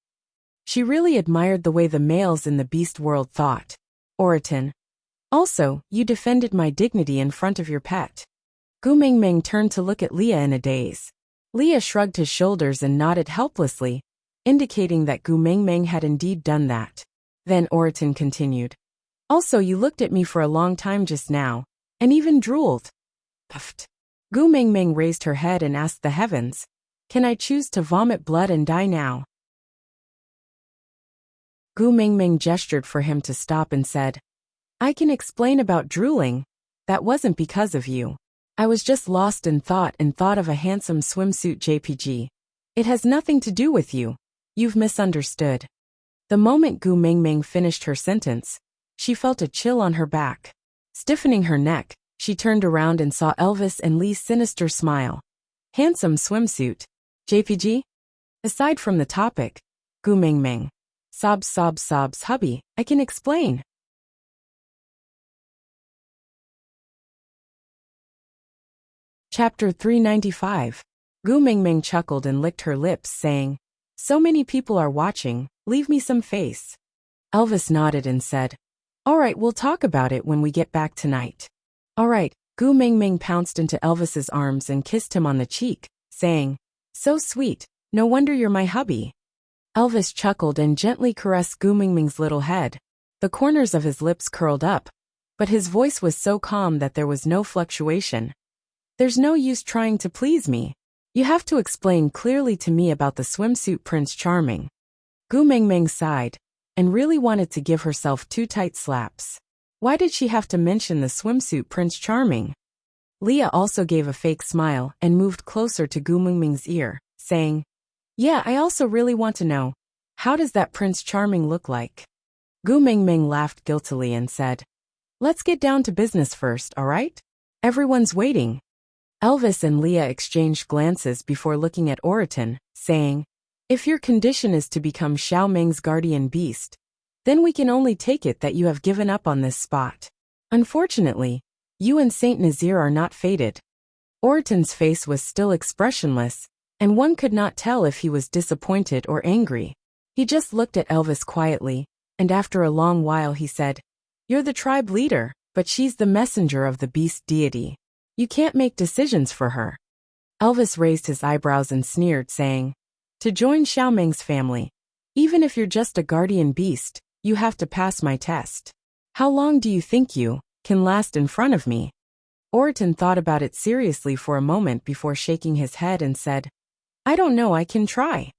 She really admired the way the males in the beast world thought. Oriton. Also, you defended my dignity in front of your pet. Gu Mingming turned to look at Leah in a daze. Leah shrugged his shoulders and nodded helplessly, indicating that Gu Mingming had indeed done that. Then Oriton continued. Also, you looked at me for a long time just now, and even drooled. Puffed. Gu Mingming raised her head and asked the heavens, can I choose to vomit blood and die now? Gu Mingming gestured for him to stop and said, I can explain about drooling. That wasn't because of you. I was just lost in thought and thought of a handsome swimsuit JPG. It has nothing to do with you. You've misunderstood. The moment Gu Mingming finished her sentence, she felt a chill on her back. Stiffening her neck, she turned around and saw Elvis and Lee's sinister smile. Handsome swimsuit. JPG? Aside from the topic, Gu Mingming. Sobs, hubby, I can explain. Chapter 395. Gu Mingming chuckled and licked her lips, saying, so many people are watching, leave me some face. Elvis nodded and said, all right, we'll talk about it when we get back tonight. All right. Gu Mingming pounced into Elvis's arms and kissed him on the cheek, saying, so sweet, no wonder you're my hubby. Elvis chuckled and gently caressed Gu Mingming's little head. The corners of his lips curled up, but his voice was so calm that there was no fluctuation. There's no use trying to please me. You have to explain clearly to me about the swimsuit Prince Charming. Gu Mingming sighed, and really wanted to give herself 2 tight slaps. Why did she have to mention the swimsuit Prince Charming? Leah also gave a fake smile and moved closer to Gu Mingming's ear, saying, yeah, I also really want to know, how does that Prince Charming look like? Gu Mingming laughed guiltily and said, let's get down to business first, all right? Everyone's waiting. Elvis and Leah exchanged glances before looking at Oriton, saying, if your condition is to become Xiao Ming's guardian beast, then we can only take it that you have given up on this spot. Unfortunately, you and Saint Nazir are not fated. Orton's face was still expressionless, and one could not tell if he was disappointed or angry. He just looked at Elvis quietly, and after a long while he said, "You're the tribe leader, but she's the messenger of the beast deity. You can't make decisions for her." Elvis raised his eyebrows and sneered, saying, "To join Xiaoming's family, even if you're just a guardian beast, you have to pass my test. How long do you think you can last in front of me?" Orton thought about it seriously for a moment before shaking his head and said, "I don't know, I can try."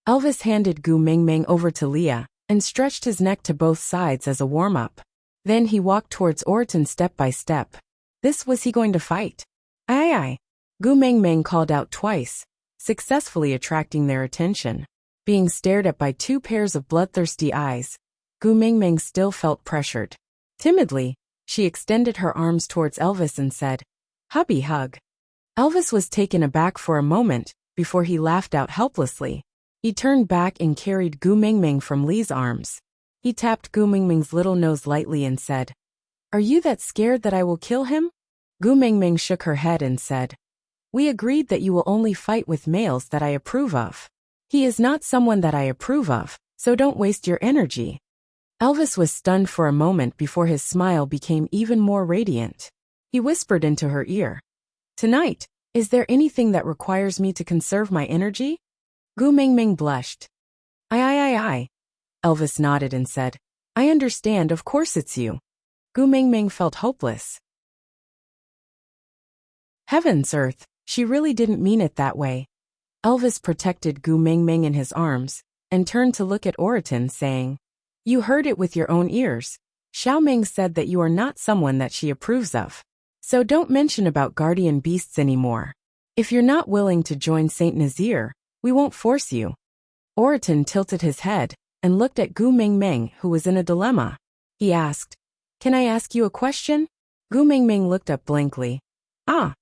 Elvis handed Gu Mingming over to Leah and stretched his neck to both sides as a warm-up. Then he walked towards Orton step by step. This was he going to fight? Aye aye. Gu Mingming called out twice, successfully attracting their attention. Being stared at by two pairs of bloodthirsty eyes, Gu Mingming still felt pressured. Timidly, she extended her arms towards Elvis and said, "Hubby hug." Elvis was taken aback for a moment before he laughed out helplessly. He turned back and carried Gu Mingming from Li's arms. He tapped Gu Mingming's little nose lightly and said, "Are you that scared that I will kill him?" Gu Mingming shook her head and said, "We agreed that you will only fight with males that I approve of. He is not someone that I approve of, so don't waste your energy." Elvis was stunned for a moment before his smile became even more radiant. He whispered into her ear, "Tonight, is there anything that requires me to conserve my energy?" Gu Mingming blushed. Aye. Elvis nodded and said, "I understand, of course it's you." Gu Mingming felt hopeless. Heavens earth, she really didn't mean it that way. Elvis protected Gu Mingming in his arms and turned to look at Orton, saying, "You heard it with your own ears. Xiaoming said that you are not someone that she approves of. So don't mention about guardian beasts anymore. If you're not willing to join Saint Nazir, we won't force you." Orton tilted his head and looked at Gu Mingming, who was in a dilemma. He asked, "Can I ask you a question?" Gu Mingming looked up blankly. "Ah."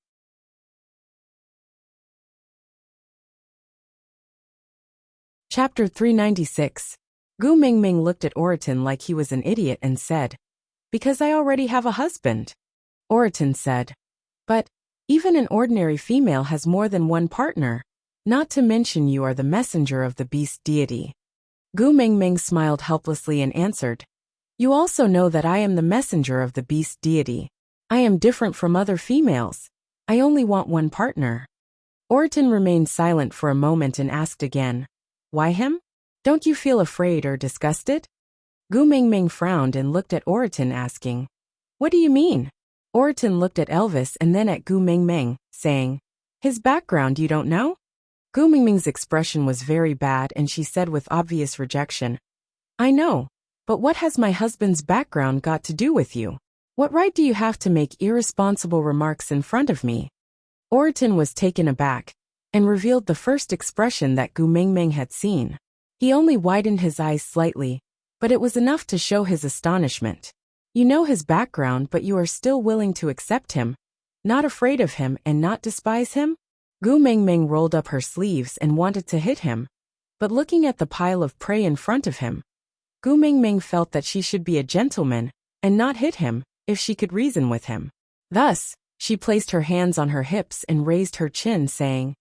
Chapter 396. Gu Mingming looked at Orton like he was an idiot and said, "Because I already have a husband." Orton said, "But even an ordinary female has more than one partner, not to mention you are the messenger of the beast deity." Gu Mingming smiled helplessly and answered, "You also know that I am the messenger of the beast deity. I am different from other females. I only want one partner." Orton remained silent for a moment and asked again, "Why him? Don't you feel afraid or disgusted?" Gu Mingming frowned and looked at Orton asking, "What do you mean?" Orton looked at Elvis and then at Gu Mingming, saying, "His background you don't know?" Gu Mingming's expression was very bad and she said with obvious rejection, "I know, but what has my husband's background got to do with you? What right do you have to make irresponsible remarks in front of me?" Orton was taken aback and revealed the first expression that Gu Mingming had seen. He only widened his eyes slightly, but it was enough to show his astonishment. "You know his background, but you are still willing to accept him, not afraid of him and not despise him?" Gu Mingming rolled up her sleeves and wanted to hit him, but looking at the pile of prey in front of him, Gu Mingming felt that she should be a gentleman and not hit him if she could reason with him. Thus, she placed her hands on her hips and raised her chin, saying,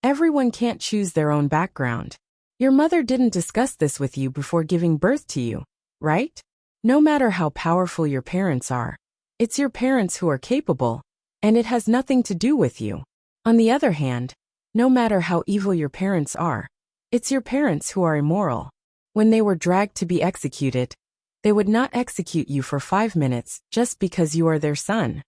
"Everyone can't choose their own background. Your mother didn't discuss this with you before giving birth to you, right? No matter how powerful your parents are, it's your parents who are capable, and it has nothing to do with you. On the other hand, no matter how evil your parents are, it's your parents who are immoral. When they were dragged to be executed, they would not execute you for 5 minutes just because you are their son."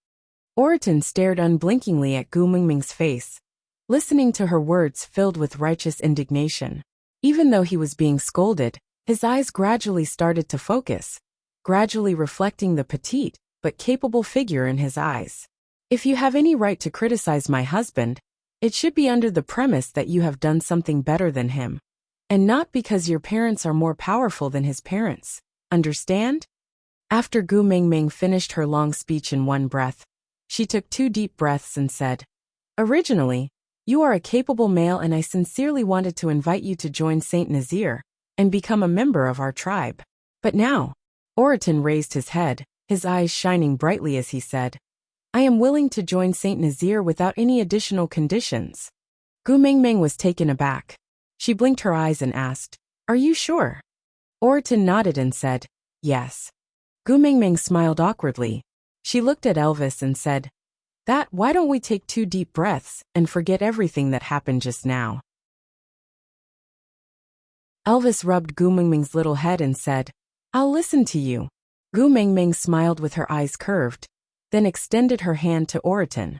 Orton stared unblinkingly at Gu Mingming's face, listening to her words filled with righteous indignation. Even though he was being scolded, his eyes gradually started to focus, gradually reflecting the petite but capable figure in his eyes. "If you have any right to criticize my husband, it should be under the premise that you have done something better than him, and not because your parents are more powerful than his parents. Understand?" After Gu Mingming finished her long speech in one breath, she took 2 deep breaths and said, "Originally, you are a capable male and I sincerely wanted to invite you to join Saint Nazir and become a member of our tribe. But now," Orton raised his head, his eyes shining brightly as he said, I am willing to join Saint Nazir without any additional conditions. Gu Mingming was taken aback. She blinked her eyes and asked, "Are you sure?" Oriton nodded and said, "Yes." Gu Mingming smiled awkwardly. She looked at Elvis and said, Why don't we take 2 deep breaths and forget everything that happened just now?" Elvis rubbed Gu Mingming's little head and said, "I'll listen to you." Gu Mingming smiled with her eyes curved, then extended her hand to Oriton.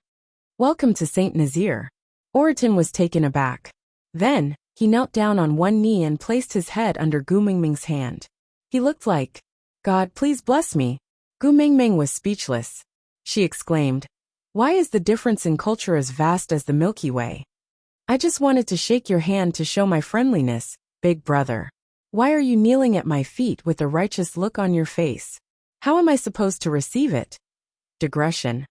"Welcome to Saint Nazir." Oriton was taken aback. Then, he knelt down on one knee and placed his head under Gu Mingming's hand. He looked like, "God, please bless me." Gu Mingming was speechless. She exclaimed, "Why is the difference in culture as vast as the Milky Way? I just wanted to shake your hand to show my friendliness, big brother. Why are you kneeling at my feet with a righteous look on your face? How am I supposed to receive it?" Digression.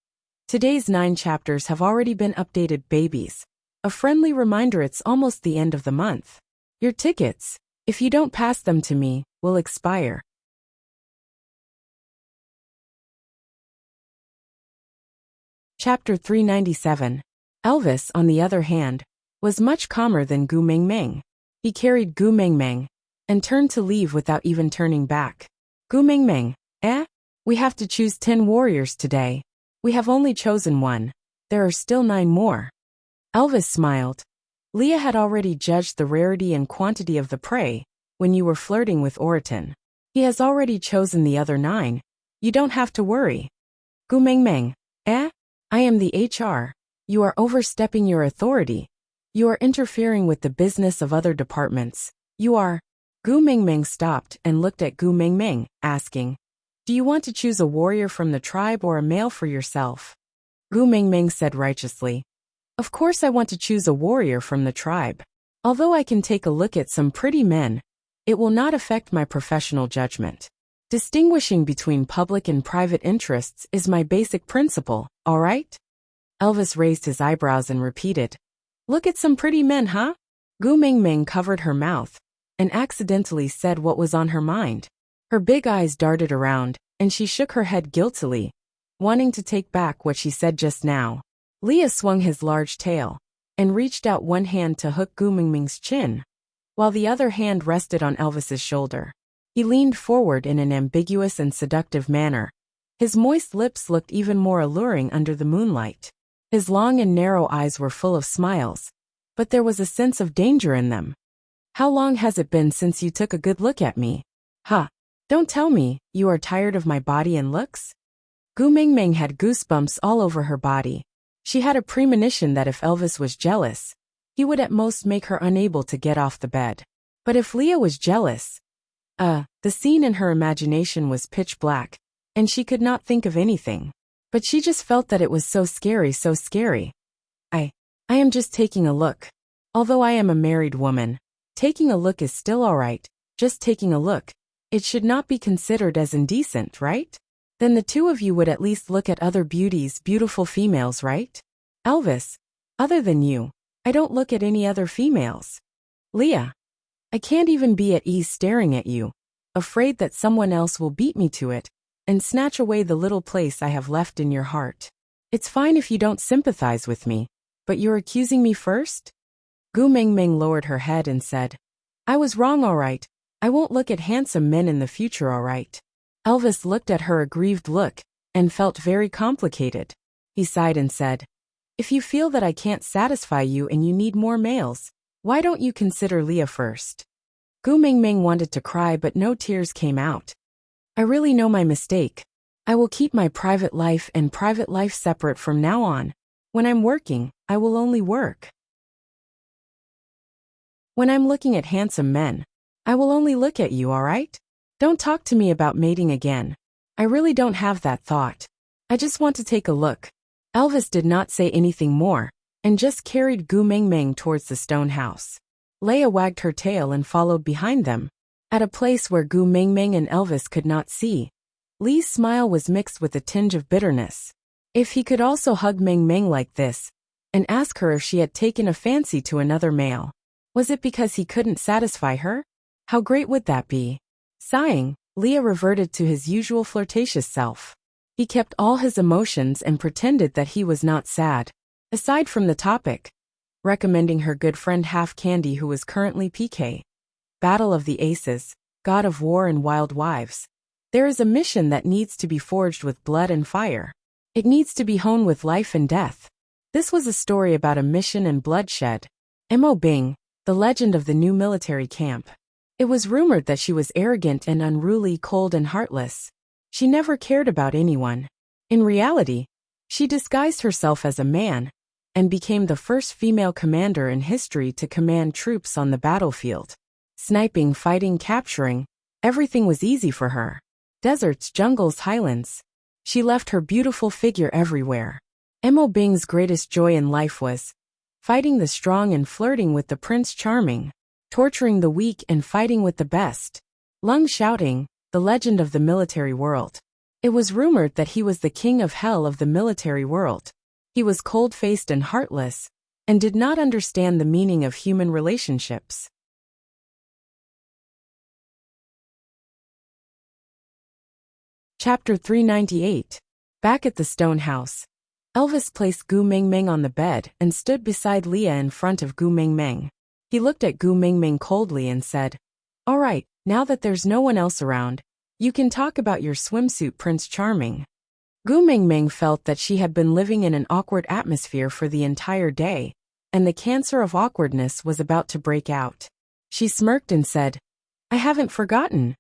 Today's 9 chapters have already been updated, babies. A friendly reminder, it's almost the end of the month. Your tickets, if you don't pass them to me, will expire. Chapter 397. Elvis, on the other hand, was much calmer than Gu Mingming. He carried Gu Mingming and turned to leave without even turning back. "Gu Mingming, we have to choose 10 warriors today. We have only chosen 1. There are still 9 more." Elvis smiled. Leah had already judged the rarity and quantity of the prey when you were flirting with Oriton. He has already chosen the other 9. You don't have to worry. Gu Mingming, I am the HR. You are overstepping your authority. You are interfering with the business of other departments. You are. Gu Mingming stopped and looked at Gu Mingming, asking, "Do you want to choose a warrior from the tribe or a male for yourself?" Gu Mingming said righteously, "Of course I want to choose a warrior from the tribe. Although I can take a look at some pretty men, it will not affect my professional judgment. Distinguishing between public and private interests is my basic principle, all right?" Elvis raised his eyebrows and repeated, "Look at some pretty men, huh?" Gu Mingming covered her mouth and accidentally said what was on her mind. Her big eyes darted around, and she shook her head guiltily, wanting to take back what she said just now. Leah swung his large tail and reached out one hand to hook Gu Mingming's chin, while the other hand rested on Elvis's shoulder. He leaned forward in an ambiguous and seductive manner. His moist lips looked even more alluring under the moonlight. His long and narrow eyes were full of smiles, but there was a sense of danger in them. "How long has it been since you took a good look at me? Huh? Don't tell me you are tired of my body and looks?" Gu Mingming had goosebumps all over her body. She had a premonition that if Elvis was jealous, he would at most make her unable to get off the bed. But if Leah was jealous, the scene in her imagination was pitch black, and she could not think of anything. But she just felt that it was so scary, so scary. I am just taking a look. Although I am a married woman, taking a look is still alright, just taking a look. It should not be considered as indecent, right? Then the 2 of you would at least look at other beauties, beautiful females, right? Elvis, other than you, I don't look at any other females. Leah, I can't even be at ease staring at you, afraid that someone else will beat me to it and snatch away the little place I have left in your heart. It's fine if you don't sympathize with me, but you're accusing me first? Gu Mingming lowered her head and said, "I was wrong, all right. I won't look at handsome men in the future, all right." Elvis looked at her aggrieved look and felt very complicated. He sighed and said, "If you feel that I can't satisfy you and you need more males, why don't you consider Leah first?" Gu Mingming wanted to cry, but no tears came out. "I really know my mistake. I will keep my private life and private life separate from now on. When I'm working, I will only work. When I'm looking at handsome men, I will only look at you, all right? Don't talk to me about mating again. I really don't have that thought. I just want to take a look." Elvis did not say anything more, and just carried Gu Mingming towards the stone house. Leah wagged her tail and followed behind them. At a place where Gu Mingming and Elvis could not see, Lee's smile was mixed with a tinge of bitterness. If he could also hug Mingming like this, and ask her if she had taken a fancy to another male, was it because he couldn't satisfy her? How great would that be? Sighing, Leah reverted to his usual flirtatious self. He kept all his emotions and pretended that he was not sad. Aside from the topic, recommending her good friend Half Candy, who was currently PK. Battle of the Aces, God of War and Wild Wives. There is a mission that needs to be forged with blood and fire. It needs to be honed with life and death. This was a story about a mission and bloodshed. Mo Bing, the legend of the new military camp. It was rumored that she was arrogant and unruly, cold and heartless. She never cared about anyone. In reality, she disguised herself as a man and became the first female commander in history to command troops on the battlefield. Sniping, fighting, capturing, everything was easy for her. Deserts, jungles, highlands. She left her beautiful figure everywhere. Mo Bing's greatest joy in life was fighting the strong and flirting with the Prince Charming, torturing the weak and fighting with the best. Lung Shouting, the legend of the military world. It was rumored that he was the king of hell of the military world. He was cold-faced and heartless, and did not understand the meaning of human relationships. Chapter 398. Back at the stone house. Elvis placed Gu Mingming on the bed and stood beside Leah in front of Gu Mingming. He looked at Gu Mingming coldly and said, "All right, now that there's no one else around, you can talk about your swimsuit, Prince Charming." Gu Mingming felt that she had been living in an awkward atmosphere for the entire day, and the cancer of awkwardness was about to break out. She smirked and said, "I haven't forgotten."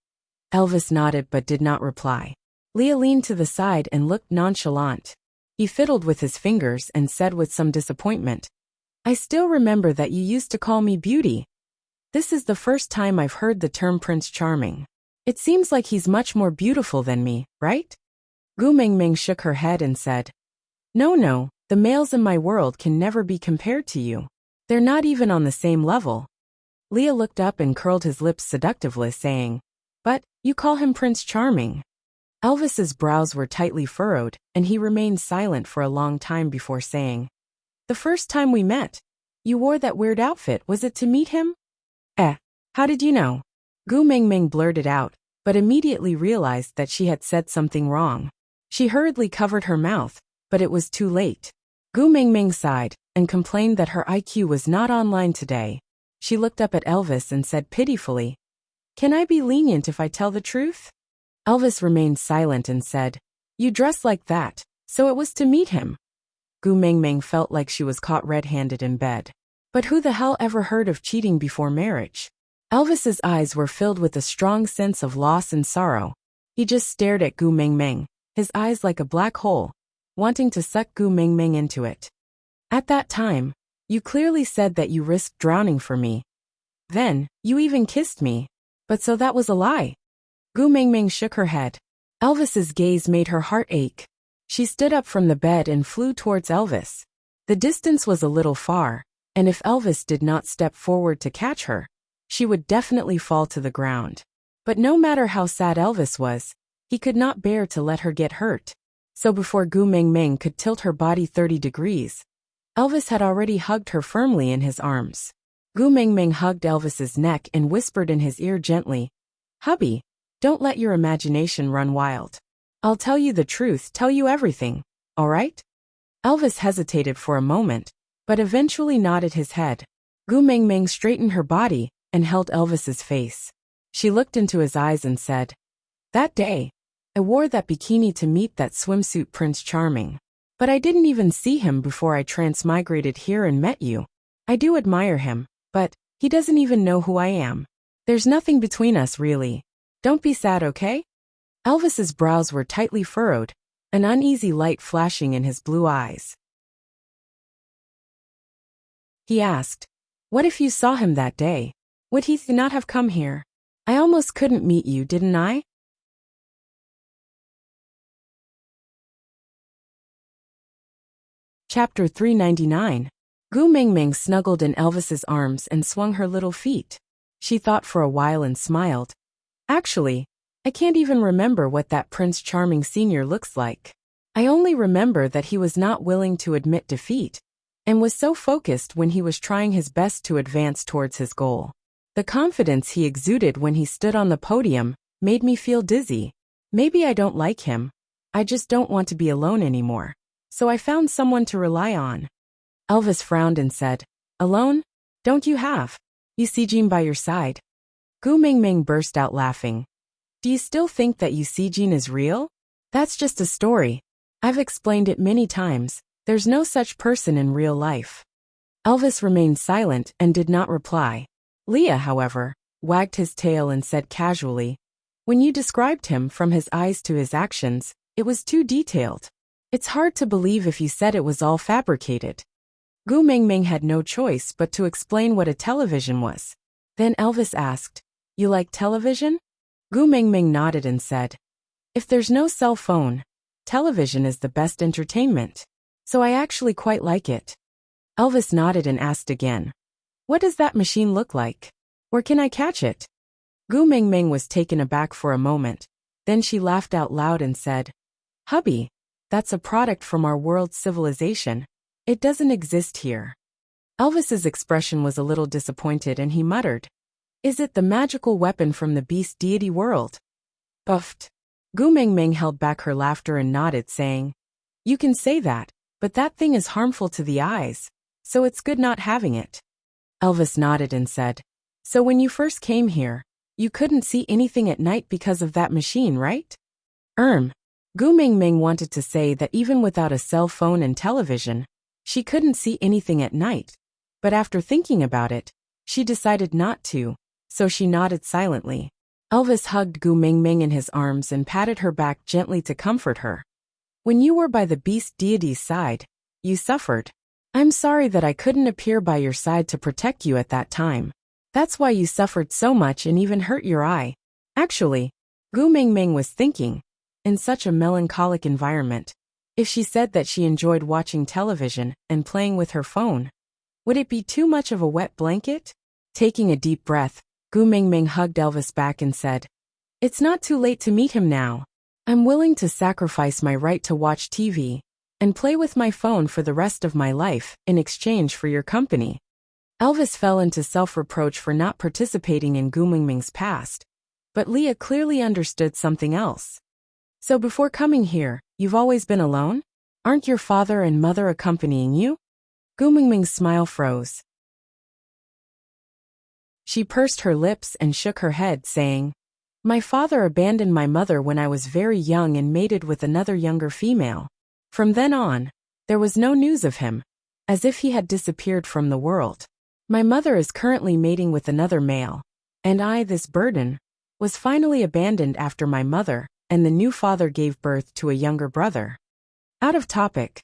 Elvis nodded but did not reply. Leah leaned to the side and looked nonchalant. He fiddled with his fingers and said with some disappointment, "I still remember that you used to call me Beauty. This is the first time I've heard the term Prince Charming. It seems like he's much more beautiful than me, right?" Gu Mingming shook her head and said, No, the males in my world can never be compared to you. They're not even on the same level." Leah looked up and curled his lips seductively, saying, "But, you call him Prince Charming." Elvis's brows were tightly furrowed, and he remained silent for a long time before saying, "The first time we met, you wore that weird outfit. Was it to meet him?" How did you know?" Gu Mingming blurted out, but immediately realized that she had said something wrong. She hurriedly covered her mouth, but it was too late. Gu Mingming sighed and complained that her IQ was not online today. She looked up at Elvis and said pitifully, "Can I be lenient if I tell the truth?" Elvis remained silent and said, "You dress like that, so it was to meet him." Gu Mingming felt like she was caught red-handed in bed. But who the hell ever heard of cheating before marriage? Elvis's eyes were filled with a strong sense of loss and sorrow. He just stared at Gu Mingming, his eyes like a black hole, wanting to suck Gu Mingming into it. "At that time, you clearly said that you risked drowning for me. Then, you even kissed me. But so that was a lie." Gu Mingming shook her head. Elvis's gaze made her heart ache. She stood up from the bed and flew towards Elvis. The distance was a little far, and if Elvis did not step forward to catch her, she would definitely fall to the ground. But no matter how sad Elvis was, he could not bear to let her get hurt. So before Gu Mingming could tilt her body 30 degrees, Elvis had already hugged her firmly in his arms. Gu Mingming hugged Elvis's neck and whispered in his ear gently, "Hubby, don't let your imagination run wild. I'll tell you the truth, tell you everything, all right?" Elvis hesitated for a moment, but eventually nodded his head. Gu Mingming straightened her body and held Elvis's face. She looked into his eyes and said, "That day, I wore that bikini to meet that swimsuit Prince Charming. But I didn't even see him before I transmigrated here and met you. I do admire him, but he doesn't even know who I am. There's nothing between us really. Don't be sad, okay?" Elvis's brows were tightly furrowed, an uneasy light flashing in his blue eyes. He asked, "What if you saw him that day? Would he not have come here? I almost couldn't meet you, didn't I?" Chapter 399. Gu Mingming snuggled in Elvis's arms and swung her little feet. She thought for a while and smiled. "Actually, I can't even remember what that Prince Charming Sr. looks like. I only remember that he was not willing to admit defeat, and was so focused when he was trying his best to advance towards his goal. The confidence he exuded when he stood on the podium made me feel dizzy. Maybe I don't like him, I just don't want to be alone anymore. So I found someone to rely on. Elvis frowned and said, Alone? Don't you have you see Jean by your side? Gu Mingming burst out laughing. Do you still think that you see Jean is real? That's just a story. I've explained it many times. There's no such person in real life. Elvis remained silent and did not reply. Leah, however, wagged his tail and said casually, When you described him from his eyes to his actions, it was too detailed. It's hard to believe if you said it was all fabricated. Gu Mingming had no choice but to explain what a television was. Then Elvis asked, You like television? Gu Mingming nodded and said, If there's no cell phone, television is the best entertainment. So I actually quite like it. Elvis nodded and asked again, What does that machine look like? Where can I catch it? Gu Mingming was taken aback for a moment. Then she laughed out loud and said, Hubby, that's a product from our world's civilization. It doesn't exist here. Elvis's expression was a little disappointed and he muttered, Is it the magical weapon from the beast deity world? Buffed. Gu Mingming held back her laughter and nodded, saying, You can say that, but that thing is harmful to the eyes, so it's good not having it. Elvis nodded and said, So when you first came here, you couldn't see anything at night because of that machine, right? Gu Mingming wanted to say that even without a cell phone and television, she couldn't see anything at night, but after thinking about it, she decided not to, so she nodded silently. Elvis hugged Gu Mingming in his arms and patted her back gently to comfort her. When you were by the beast deity's side, you suffered. I'm sorry that I couldn't appear by your side to protect you at that time. That's why you suffered so much and even hurt your eye. Actually, Gu Mingming was thinking, in such a melancholic environment, if she said that she enjoyed watching television and playing with her phone, would it be too much of a wet blanket? Taking a deep breath, Gu Mingming hugged Elvis back and said, It's not too late to meet him now. I'm willing to sacrifice my right to watch TV and play with my phone for the rest of my life in exchange for your company. Elvis fell into self-reproach for not participating in Gu Mingming's past, but Leah clearly understood something else. So before coming here, you've always been alone? Aren't your father and mother accompanying you? Gu Mingming's smile froze. She pursed her lips and shook her head, saying, My father abandoned my mother when I was very young and mated with another younger female. From then on, there was no news of him, as if he had disappeared from the world. My mother is currently mating with another male, and I, this burden, was finally abandoned after my mother and the new father gave birth to a younger brother. Out of topic.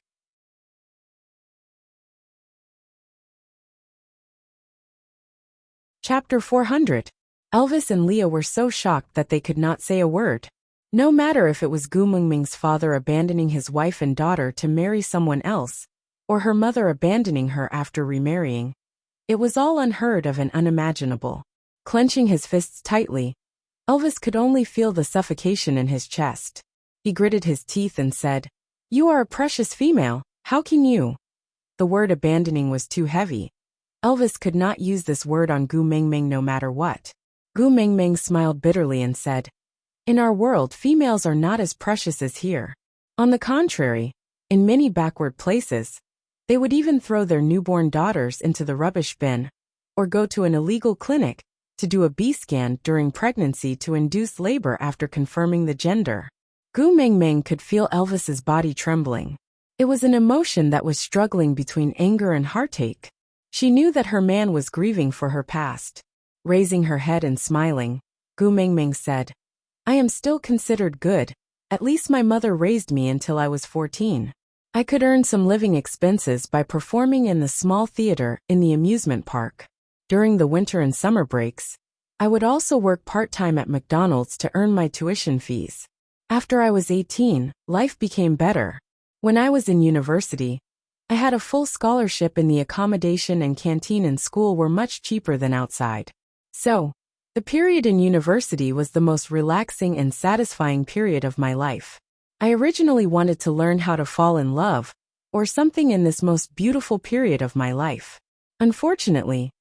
Chapter 400. Elvis and Leah were so shocked that they could not say a word. No matter if it was Gu Mingming's father abandoning his wife and daughter to marry someone else, or her mother abandoning her after remarrying, it was all unheard of and unimaginable. Clenching his fists tightly, Elvis could only feel the suffocation in his chest. He gritted his teeth and said, You are a precious female, how can you? The word abandoning was too heavy. Elvis could not use this word on Gu Mingming no matter what. Gu Mingming smiled bitterly and said, In our world, females are not as precious as here. On the contrary, in many backward places, they would even throw their newborn daughters into the rubbish bin, or go to an illegal clinic to do a B-scan during pregnancy to induce labor after confirming the gender. Gu Mingming could feel Elvis's body trembling. It was an emotion that was struggling between anger and heartache. She knew that her man was grieving for her past. Raising her head and smiling, Gu Mingming said, I am still considered good. At least my mother raised me until I was 14. I could earn some living expenses by performing in the small theater in the amusement park. During the winter and summer breaks, I would also work part-time at McDonald's to earn my tuition fees. After I was 18, life became better. When I was in university, I had a full scholarship and the accommodation and canteen in school were much cheaper than outside. So, the period in university was the most relaxing and satisfying period of my life. I originally wanted to learn how to fall in love, or something in this most beautiful period of my life. Unfortunately,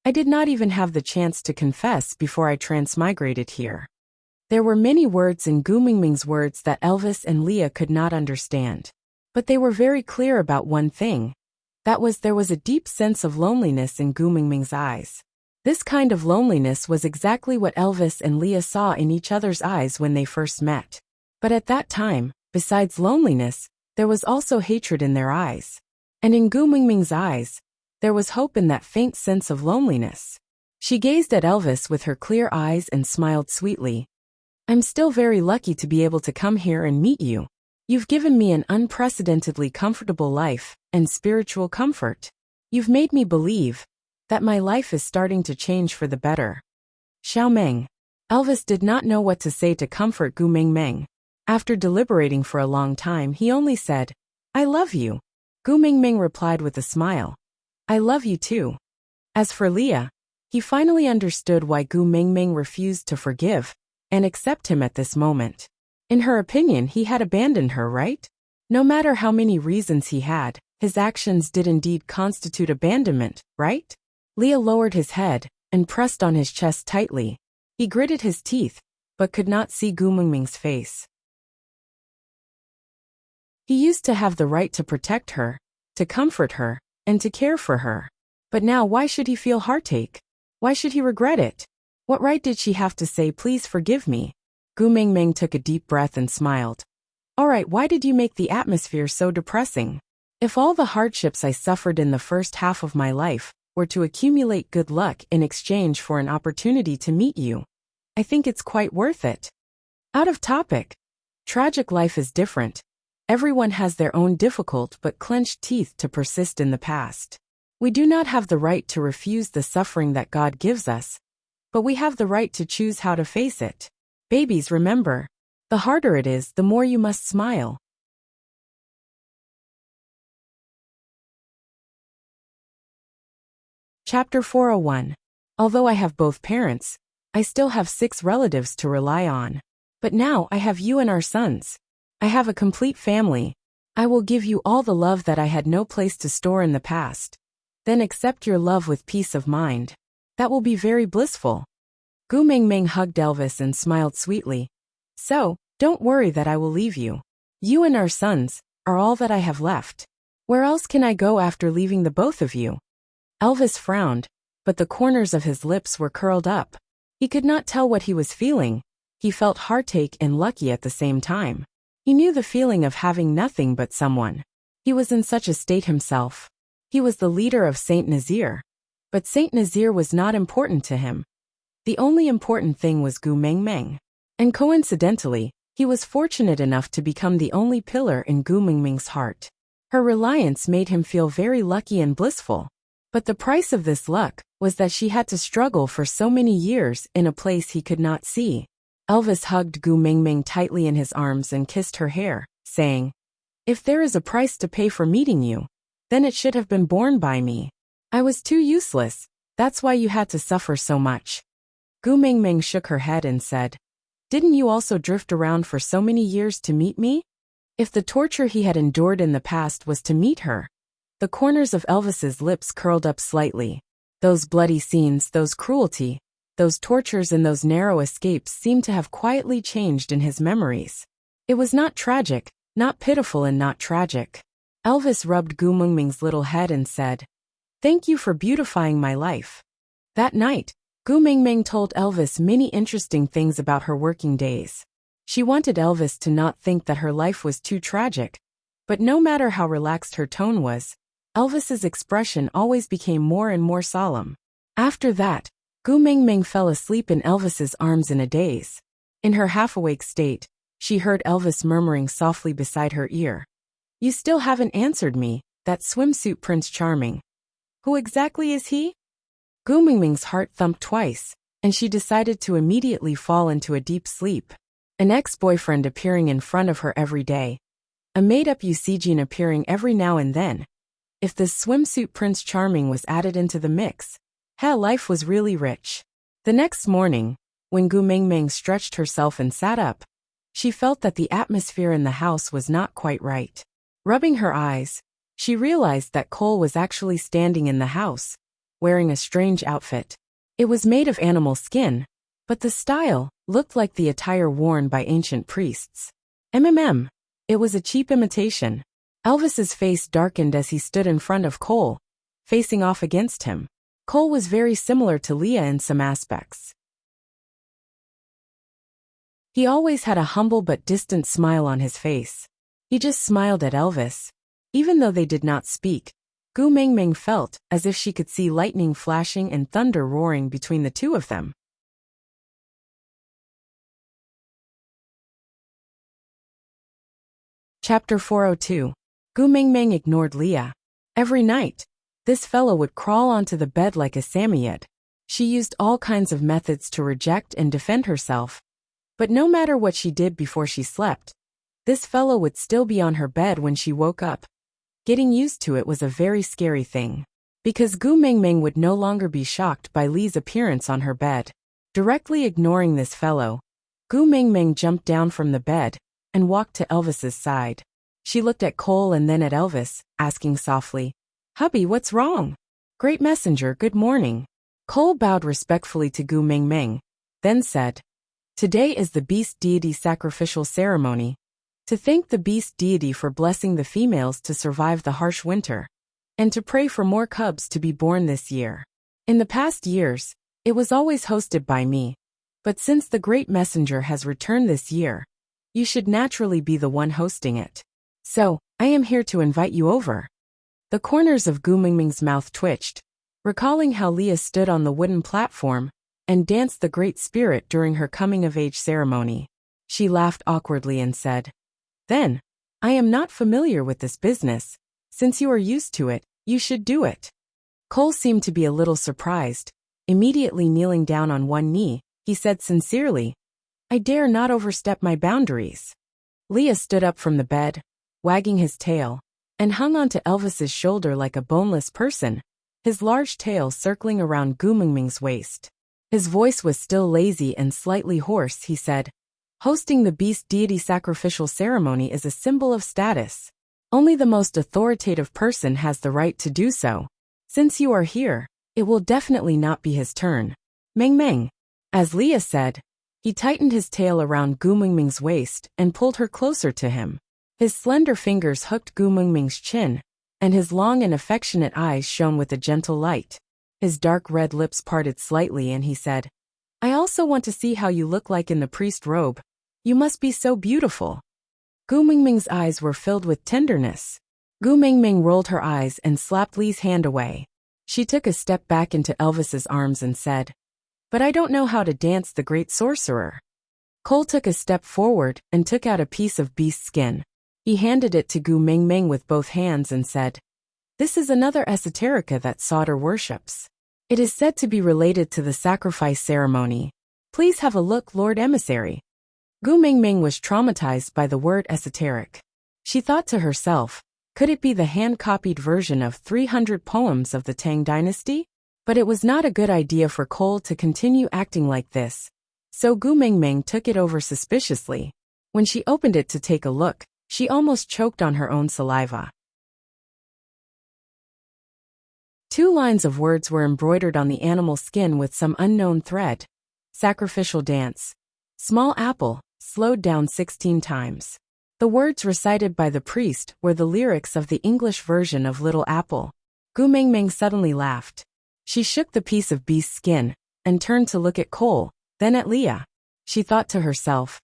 I did not even have the chance to confess before I transmigrated here. There were many words in Gu Mingming's words that Elvis and Leah could not understand. But they were very clear about one thing. That was there was a deep sense of loneliness in Gu Mingming's eyes. This kind of loneliness was exactly what Elvis and Leah saw in each other's eyes when they first met. But at that time, besides loneliness, there was also hatred in their eyes. And in Gu Mingming's eyes, there was hope in that faint sense of loneliness. She gazed at Elvis with her clear eyes and smiled sweetly. I'm still very lucky to be able to come here and meet you. You've given me an unprecedentedly comfortable life and spiritual comfort. You've made me believe that my life is starting to change for the better. Xiao Meng. Elvis did not know what to say to comfort Gu Mingming. After deliberating for a long time, he only said, I love you. Gu Mingming replied with a smile. I love you too. As for Leah, he finally understood why Gu Mingming refused to forgive and accept him at this moment. In her opinion, he had abandoned her, right? No matter how many reasons he had, his actions did indeed constitute abandonment, right? Leah lowered his head and pressed on his chest tightly. He gritted his teeth, but could not see Gu Mingming's face. He used to have the right to protect her, to comfort her, and to care for her. But now why should he feel heartache? Why should he regret it? What right did she have to say, please forgive me? Gu Mingming took a deep breath and smiled. All right, why did you make the atmosphere so depressing? If all the hardships I suffered in the first half of my life were to accumulate good luck in exchange for an opportunity to meet you, I think it's quite worth it. Out of topic. Tragic life is different. Everyone has their own difficult but clenched teeth to persist in the past. We do not have the right to refuse the suffering that God gives us, but we have the right to choose how to face it. Babies, remember, the harder it is, the more you must smile. Chapter 401. Although I have both parents, I still have 6 relatives to rely on. But now I have you and our sons. I have a complete family. I will give you all the love that I had no place to store in the past. Then accept your love with peace of mind. That will be very blissful. Gu Mingming hugged Elvis and smiled sweetly. So, don't worry that I will leave you. You and our sons are all that I have left. Where else can I go after leaving the both of you? Elvis frowned, but the corners of his lips were curled up. He could not tell what he was feeling. He felt heartache and lucky at the same time. He knew the feeling of having nothing but someone. He was in such a state himself. He was the leader of Saint Nazir. But Saint Nazir was not important to him. The only important thing was Gu Mingming. And coincidentally, he was fortunate enough to become the only pillar in Gu Mingming's heart. Her reliance made him feel very lucky and blissful. But the price of this luck was that she had to struggle for so many years in a place he could not see. Elvis hugged Gu Mingming tightly in his arms and kissed her hair, saying, If there is a price to pay for meeting you, then it should have been borne by me. I was too useless, that's why you had to suffer so much. Gu Mingming shook her head and said, Didn't you also drift around for so many years to meet me? If the torture he had endured in the past was to meet her. The corners of Elvis's lips curled up slightly. Those bloody scenes, those cruelty, those tortures and those narrow escapes seemed to have quietly changed in his memories. It was not tragic, not pitiful and not tragic. Elvis rubbed Gu Mingming's little head and said, Thank you for beautifying my life. That night, Gu Mingming told Elvis many interesting things about her working days. She wanted Elvis to not think that her life was too tragic, but no matter how relaxed her tone was, Elvis's expression always became more and more solemn. After that, Gu Mingming fell asleep in Elvis's arms in a daze. In her half-awake state, she heard Elvis murmuring softly beside her ear, You still haven't answered me, that swimsuit Prince Charming. Who exactly is he? Gu Mingming's heart thumped twice, and she decided to immediately fall into a deep sleep. An ex-boyfriend appearing in front of her every day. A made-up Yusijin appearing every now and then. If this swimsuit Prince Charming was added into the mix, hell, life was really rich. The next morning, when Gu Mingming stretched herself and sat up, she felt that the atmosphere in the house was not quite right. Rubbing her eyes, she realized that Cole was actually standing in the house, wearing a strange outfit. It was made of animal skin, but the style, looked like the attire worn by ancient priests. It was a cheap imitation. Elvis's face darkened as he stood in front of Cole, facing off against him. Cole was very similar to Leah in some aspects. He always had a humble but distant smile on his face. He just smiled at Elvis. Even though they did not speak, Gu Mingming felt as if she could see lightning flashing and thunder roaring between the two of them. Chapter 402. Gu Mingming ignored Leah. Every night, this fellow would crawl onto the bed like a Samoyed. She used all kinds of methods to reject and defend herself. But no matter what she did before she slept, this fellow would still be on her bed when she woke up. Getting used to it was a very scary thing. Because Gu Mingming would no longer be shocked by Lee's appearance on her bed. Directly ignoring this fellow, Gu Mingming jumped down from the bed and walked to Elvis's side. She looked at Cole and then at Elvis, asking softly, "Hubby, what's wrong?" "Great messenger, good morning." Cole bowed respectfully to Gu Mingming, then said, "Today is the beast deity sacrificial ceremony, to thank the beast deity for blessing the females to survive the harsh winter, and to pray for more cubs to be born this year. In the past years, it was always hosted by me, but since the great messenger has returned this year, you should naturally be the one hosting it. So, I am here to invite you over." The corners of Gu Mingming's mouth twitched, recalling how Leah stood on the wooden platform and danced the Great Spirit during her coming-of-age ceremony. She laughed awkwardly and said, "Then, I am not familiar with this business. Since you are used to it, you should do it." Cole seemed to be a little surprised. Immediately kneeling down on one knee, he said sincerely, "I dare not overstep my boundaries." Leah stood up from the bed, wagging his tail, and hung onto Elvis's shoulder like a boneless person, his large tail circling around Gu Mingming's waist. His voice was still lazy and slightly hoarse. He said, "Hosting the beast deity sacrificial ceremony is a symbol of status. Only the most authoritative person has the right to do so. Since you are here, it will definitely not be his turn. Meng Meng." As Leah said, he tightened his tail around Gu Mingming's waist and pulled her closer to him. His slender fingers hooked Gu Mingming's chin, and his long and affectionate eyes shone with a gentle light. His dark red lips parted slightly and he said, "I also want to see how you look like in the priest robe. You must be so beautiful." Gu Mingming's eyes were filled with tenderness. Gu Mingming rolled her eyes and slapped Lee's hand away. She took a step back into Elvis's arms and said, "But I don't know how to dance the great sorcerer." Cole took a step forward and took out a piece of beast skin. He handed it to Gu Mingming with both hands and said, "This is another esoterica that Sauter worships. It is said to be related to the sacrifice ceremony. Please have a look, Lord Emissary." Gu Mingming was traumatized by the word esoteric. She thought to herself, could it be the hand-copied version of 300 poems of the Tang dynasty? But it was not a good idea for Cole to continue acting like this, so Gu Mingming took it over suspiciously. When she opened it to take a look, she almost choked on her own saliva. 2 lines of words were embroidered on the animal skin with some unknown thread. Sacrificial dance. Small apple, slowed down 16 times. The words recited by the priest were the lyrics of the English version of Little Apple. Gu Mingming suddenly laughed. She shook the piece of beast skin and turned to look at Cole, then at Leah. She thought to herself,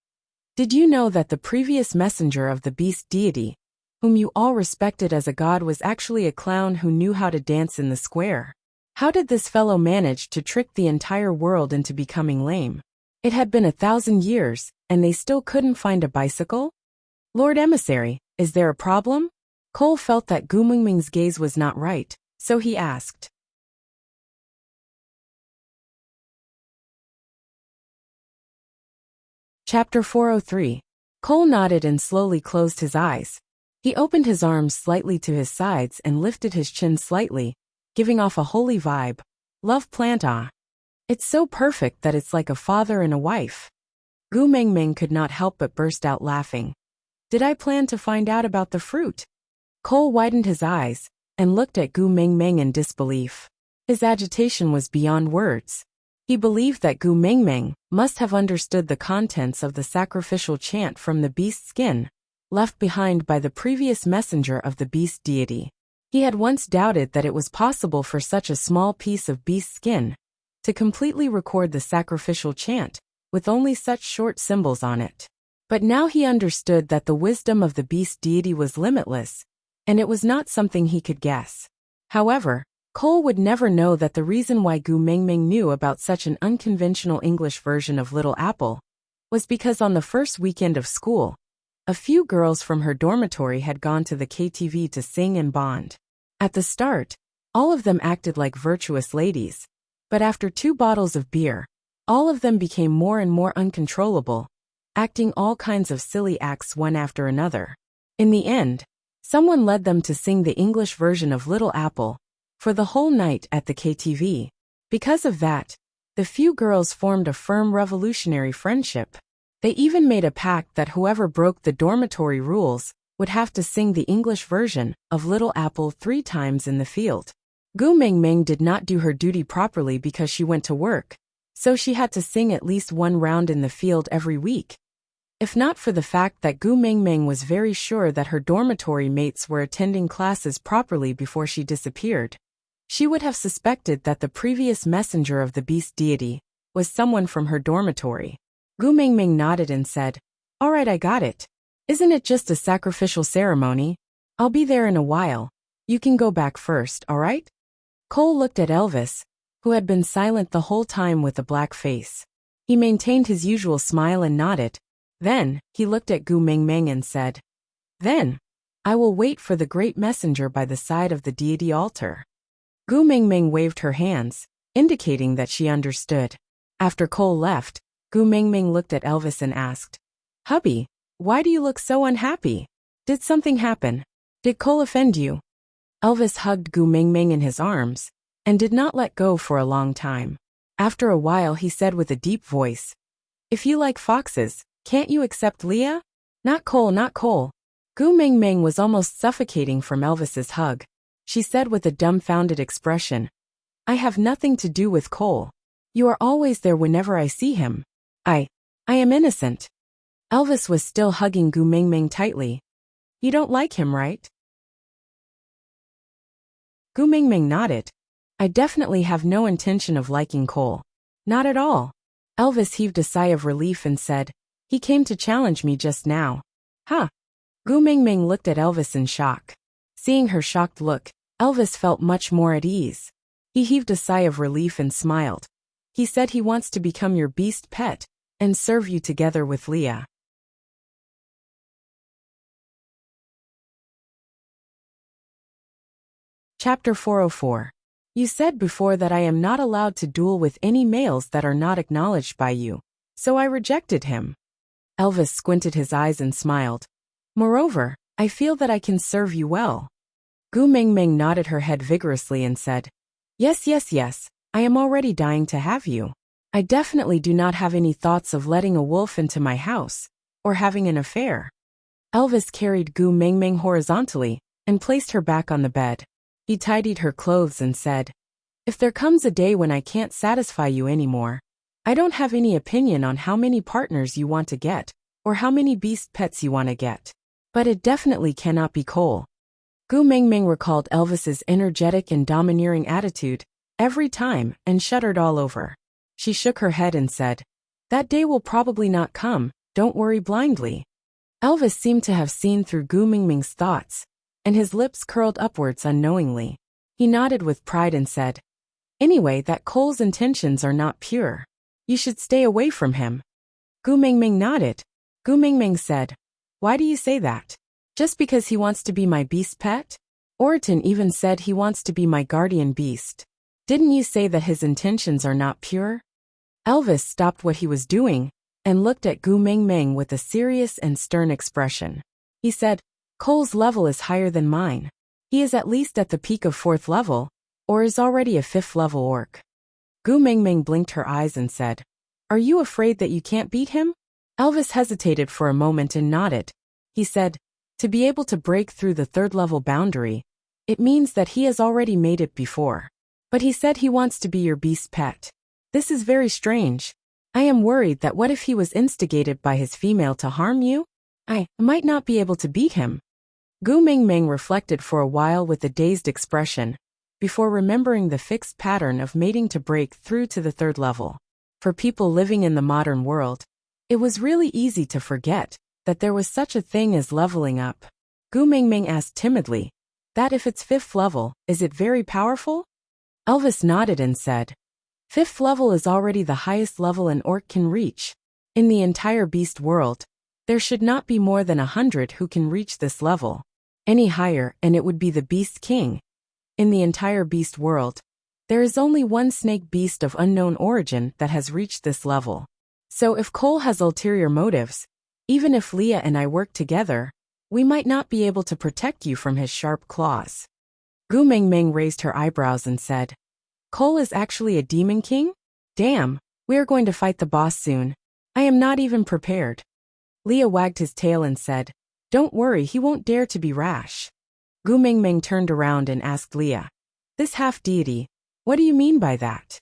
"Did you know that the previous messenger of the beast deity, whom you all respected as a god, was actually a clown who knew how to dance in the square? How did this fellow manage to trick the entire world into becoming lame? It had been 1,000 years, and they still couldn't find a bicycle? Lord Emissary, is there a problem?" Cole felt that Gu Mingming's gaze was not right, so he asked. Chapter 403. Cole nodded and slowly closed his eyes. He opened his arms slightly to his sides and lifted his chin slightly, giving off a holy vibe. Love plant ah. It's so perfect that it's like a father and a wife. Gu Mingming could not help but burst out laughing. Did I plan to find out about the fruit? Cole widened his eyes and looked at Gu Mingming in disbelief. His agitation was beyond words. He believed that Gu Mingming must have understood the contents of the sacrificial chant from the beast skin, left behind by the previous messenger of the beast deity. He had once doubted that it was possible for such a small piece of beast skin to completely record the sacrificial chant, with only such short symbols on it. But now he understood that the wisdom of the beast deity was limitless, and it was not something he could guess. However, Cole would never know that the reason why Gu Mingming knew about such an unconventional English version of Little Apple was because on the first weekend of school, a few girls from her dormitory had gone to the KTV to sing and bond. At the start, all of them acted like virtuous ladies, but after 2 bottles of beer, all of them became more and more uncontrollable, acting all kinds of silly acts one after another. In the end, someone led them to sing the English version of Little Apple for the whole night at the KTV. Because of that, the few girls formed a firm revolutionary friendship. They even made a pact that whoever broke the dormitory rules would have to sing the English version of Little Apple 3 times in the field. Gu Mingming did not do her duty properly because she went to work, so she had to sing at least 1 round in the field every week. If not for the fact that Gu Mingming was very sure that her dormitory mates were attending classes properly before she disappeared, she would have suspected that the previous messenger of the beast deity was someone from her dormitory. Gu Mingming nodded and said, "All right, I got it. Isn't it just a sacrificial ceremony? I'll be there in a while. You can go back first, all right?" Cole looked at Elvis, who had been silent the whole time with a black face. He maintained his usual smile and nodded. Then, he looked at Gu Mingming and said, "Then, I will wait for the great messenger by the side of the deity altar." Gu Mingming waved her hands, indicating that she understood. After Cole left, Gu Mingming looked at Elvis and asked, "Hubby, why do you look so unhappy? Did something happen? Did Cole offend you?" Elvis hugged Gu Mingming in his arms and did not let go for a long time. After a while he said with a deep voice, "If you like foxes, can't you accept Leah? Not Cole, not Cole." Gu Mingming was almost suffocating from Elvis's hug. She said with a dumbfounded expression, "I have nothing to do with Cole. You are always there whenever I see him. I am innocent." Elvis was still hugging Gu Mingming tightly. "You don't like him, right?" Gu Mingming nodded. "I definitely have no intention of liking Cole. Not at all." Elvis heaved a sigh of relief and said, "He came to challenge me just now." "Huh?" Gu Mingming looked at Elvis in shock. Seeing her shocked look, Elvis felt much more at ease. He heaved a sigh of relief and smiled. "He said he wants to become your beast pet and serve you together with Leah." Chapter 404. You said before that I am not allowed to duel with any males that are not acknowledged by you, so I rejected him. Elvis squinted his eyes and smiled. "Moreover, I feel that I can serve you well." Gu Mingming nodded her head vigorously and said, Yes, I am already dying to have you. I definitely do not have any thoughts of letting a wolf into my house, or having an affair." Elvis carried Gu Mingming horizontally and placed her back on the bed. He tidied her clothes and said, "If there comes a day when I can't satisfy you anymore, I don't have any opinion on how many partners you want to get, or how many beast pets you want to get. But it definitely cannot be Cole." Gu Mingming recalled Elvis's energetic and domineering attitude every time and shuddered all over. She shook her head and said, "That day will probably not come, don't worry blindly." Elvis seemed to have seen through Gu Mingming's thoughts, and his lips curled upwards unknowingly. He nodded with pride and said, "Anyway, that Cole's intentions are not pure. You should stay away from him." Gu Mingming nodded. Gu Mingming said, "Why do you say that? Just because he wants to be my beast pet? Orton even said he wants to be my guardian beast. Didn't you say that his intentions are not pure?" Elvis stopped what he was doing and looked at Gu Mingming with a serious and stern expression. He said, "Cole's level is higher than mine. He is at least at the peak of 4th level, or is already a 5th level orc." Gu Mingming blinked her eyes and said, "Are you afraid that you can't beat him?" Elvis hesitated for a moment and nodded. He said, "To be able to break through the 3rd level boundary, it means that he has already made it before. But he said he wants to be your beast pet. This is very strange. I am worried that what if he was instigated by his female to harm you? I might not be able to beat him. Gu Mingming reflected for a while with a dazed expression, before remembering the fixed pattern of mating to break through to the third level. For people living in the modern world, it was really easy to forget that there was such a thing as leveling up. Gu Mingming asked timidly, that if it's 5th level, is it very powerful? Elvis nodded and said, 5th level is already the highest level an orc can reach. In the entire beast world, there should not be more than 100 who can reach this level. Any higher and it would be the Beast King. In the entire beast world, there is only one snake beast of unknown origin that has reached this level. So if Cole has ulterior motives, even if Leah and I work together, we might not be able to protect you from his sharp claws. Gu Mingming raised her eyebrows and said, Cole is actually a demon king? Damn, we are going to fight the boss soon. I am not even prepared. Leah wagged his tail and said, Don't worry, he won't dare to be rash. Gu Mingming turned around and asked Leah, This half-deity, what do you mean by that?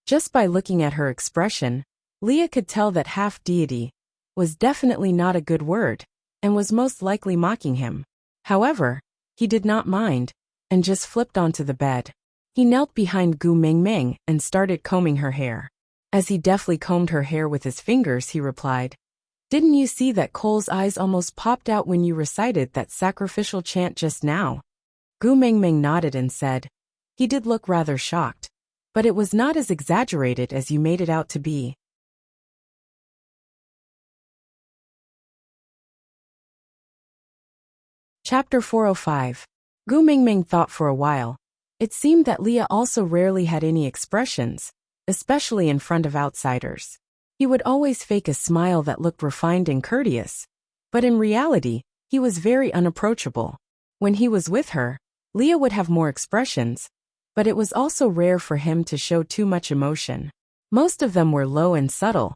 Just by looking at her expression, Leah could tell that half-deity was definitely not a good word, and was most likely mocking him. However, he did not mind, and just flipped onto the bed. He knelt behind Gu Mingming and started combing her hair. As he deftly combed her hair with his fingers, he replied, Didn't you see that Cole's eyes almost popped out when you recited that sacrificial chant just now? Gu Mingming nodded and said, He did look rather shocked, but it was not as exaggerated as you made it out to be. Chapter 405. Gu Mingming thought for a while. It seemed that Leah also rarely had any expressions, especially in front of outsiders. He would always fake a smile that looked refined and courteous, but in reality, he was very unapproachable. When he was with her, Leah would have more expressions, but it was also rare for him to show too much emotion. Most of them were low and subtle,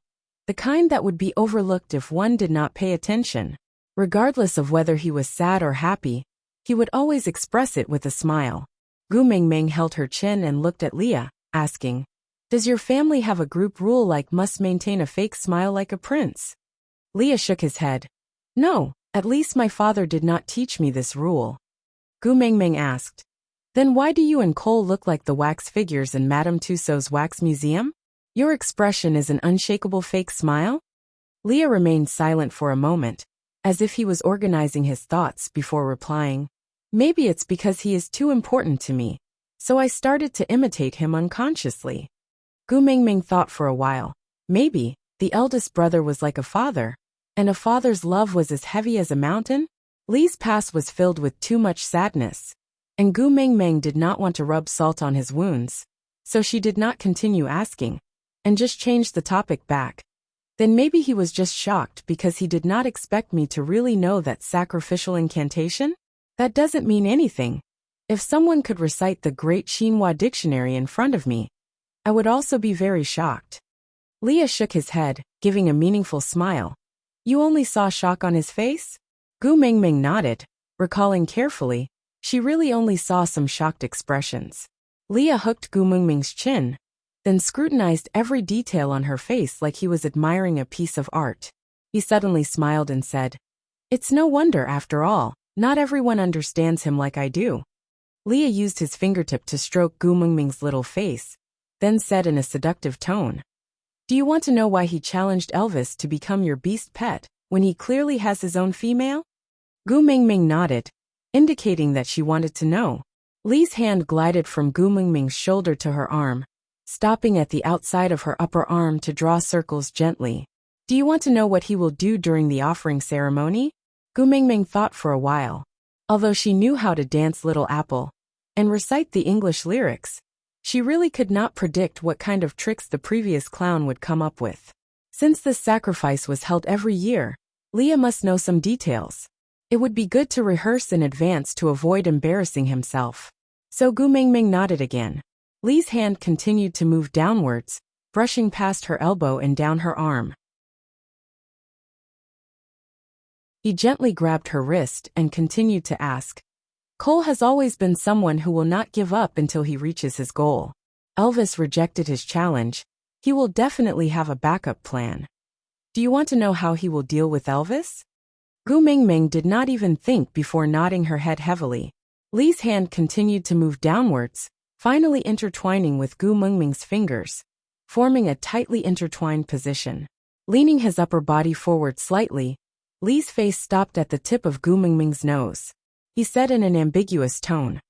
the kind that would be overlooked if one did not pay attention. Regardless of whether he was sad or happy, he would always express it with a smile. Gu Mingming held her chin and looked at Leah, asking, Does your family have a group rule like must maintain a fake smile like a prince? Leah shook his head. No, at least my father did not teach me this rule. Gu Mingming asked, Then why do you and Cole look like the wax figures in Madame Tussauds wax museum? Your expression is an unshakable fake smile? Leah remained silent for a moment, as if he was organizing his thoughts before replying, Maybe it's because he is too important to me, so I started to imitate him unconsciously. Gu Mingming thought for a while. Maybe the eldest brother was like a father, and a father's love was as heavy as a mountain? Lee's past was filled with too much sadness, and Gu Mingming did not want to rub salt on his wounds, so she did not continue asking, and just changed the topic back. Then maybe he was just shocked because he did not expect me to really know that sacrificial incantation? That doesn't mean anything. If someone could recite the Great Xinhua Dictionary in front of me, I would also be very shocked. Leah shook his head, giving a meaningful smile. You only saw shock on his face? Gu Mingming nodded, recalling carefully, she really only saw some shocked expressions. Leah hooked Gu Mingming's chin, then scrutinized every detail on her face like he was admiring a piece of art. He suddenly smiled and said, It's no wonder, after all, not everyone understands him like I do. Leah used his fingertip to stroke Gu Mingming's little face, then said in a seductive tone, Do you want to know why he challenged Elvis to become your beast pet, when he clearly has his own female? Gu Mingming nodded, indicating that she wanted to know. Lee's hand glided from Gu Mingming's shoulder to her arm, stopping at the outside of her upper arm to draw circles gently. Do you want to know what he will do during the offering ceremony? Gu Mingming thought for a while. Although she knew how to dance Little Apple and recite the English lyrics, she really could not predict what kind of tricks the previous clown would come up with. Since this sacrifice was held every year, Leah must know some details. It would be good to rehearse in advance to avoid embarrassing himself. So Gu Mingming nodded again. Lee's hand continued to move downwards, brushing past her elbow and down her arm. He gently grabbed her wrist and continued to ask, Cole has always been someone who will not give up until he reaches his goal. Elvis rejected his challenge. He will definitely have a backup plan. Do you want to know how he will deal with Elvis? Gu Mingming did not even think before nodding her head heavily. Li's hand continued to move downwards, finally intertwining with Gu Mingming's fingers, forming a tightly intertwined position. Leaning his upper body forward slightly, Li's face stopped at the tip of Gu Mingming's nose. He said in an ambiguous tone,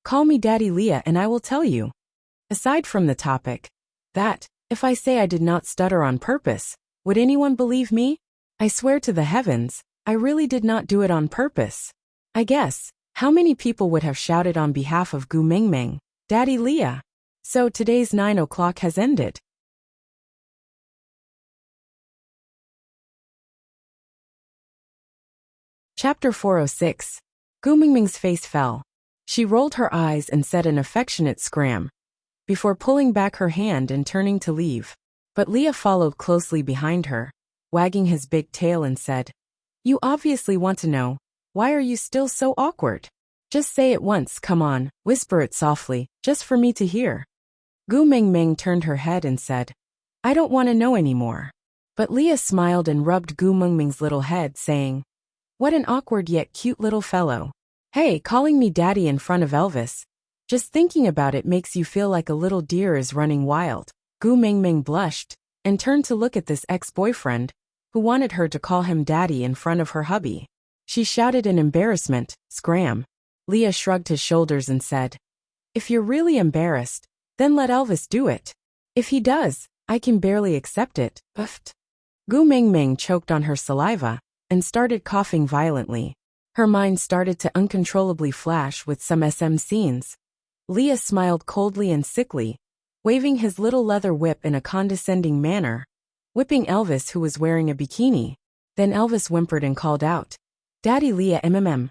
"Call me Daddy Leah and I will tell you. Aside from the topic, that, if I say I did not stutter on purpose, would anyone believe me? I swear to the heavens, I really did not do it on purpose. I guess, how many people would have shouted on behalf of Gu Mingming, Daddy Leah? So today's 9 o'clock has ended." Chapter 406. Gu Mingming's face fell. She rolled her eyes and said an affectionate scram, before pulling back her hand and turning to leave. But Leah followed closely behind her, wagging his big tail and said, "You obviously want to know. Why are you still so awkward? Just say it once, come on, whisper it softly, just for me to hear." Gu Mingming turned her head and said, "I don't want to know anymore." But Leah smiled and rubbed Gu Mingming's little head, saying, "What an awkward yet cute little fellow. Hey, calling me daddy in front of Elvis. Just thinking about it makes you feel like a little deer is running wild." Gu Mingming blushed and turned to look at this ex-boyfriend, who wanted her to call him daddy in front of her hubby. She shouted in embarrassment, "Scram." Leah shrugged his shoulders and said, "If you're really embarrassed, then let Elvis do it. If he does, I can barely accept it." Uffed. Gu Mingming choked on her saliva and started coughing violently. Her mind started to uncontrollably flash with some SM scenes. Leah smiled coldly and sickly, waving his little leather whip in a condescending manner, whipping Elvis, who was wearing a bikini. Then Elvis whimpered and called out, "Daddy Leah mmm."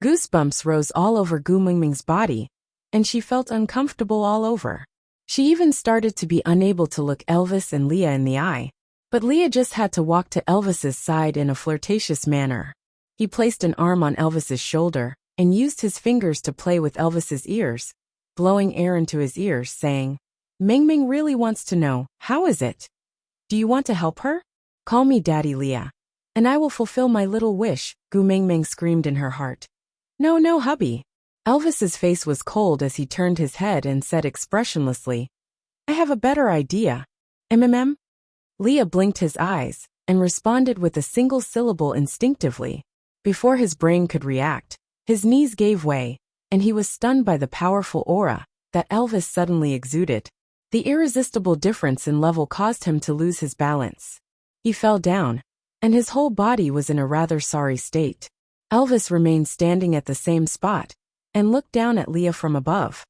Goosebumps rose all over Gu Mingming's body, and she felt uncomfortable all over. She even started to be unable to look Elvis and Leah in the eye. But Leah just had to walk to Elvis's side in a flirtatious manner. He placed an arm on Elvis's shoulder and used his fingers to play with Elvis's ears, blowing air into his ears, saying, "Mingming really wants to know, how is it? Do you want to help her? Call me Daddy Leah, and I will fulfill my little wish," Gu Mingming screamed in her heart. "No, no, hubby." Elvis's face was cold as he turned his head and said expressionlessly, "I have a better idea. MMM?" Leah blinked his eyes and responded with a single syllable instinctively. Before his brain could react, his knees gave way, and he was stunned by the powerful aura that Elvis suddenly exuded. The irresistible difference in level caused him to lose his balance. He fell down, and his whole body was in a rather sorry state. Elvis remained standing at the same spot and looked down at Leah from above.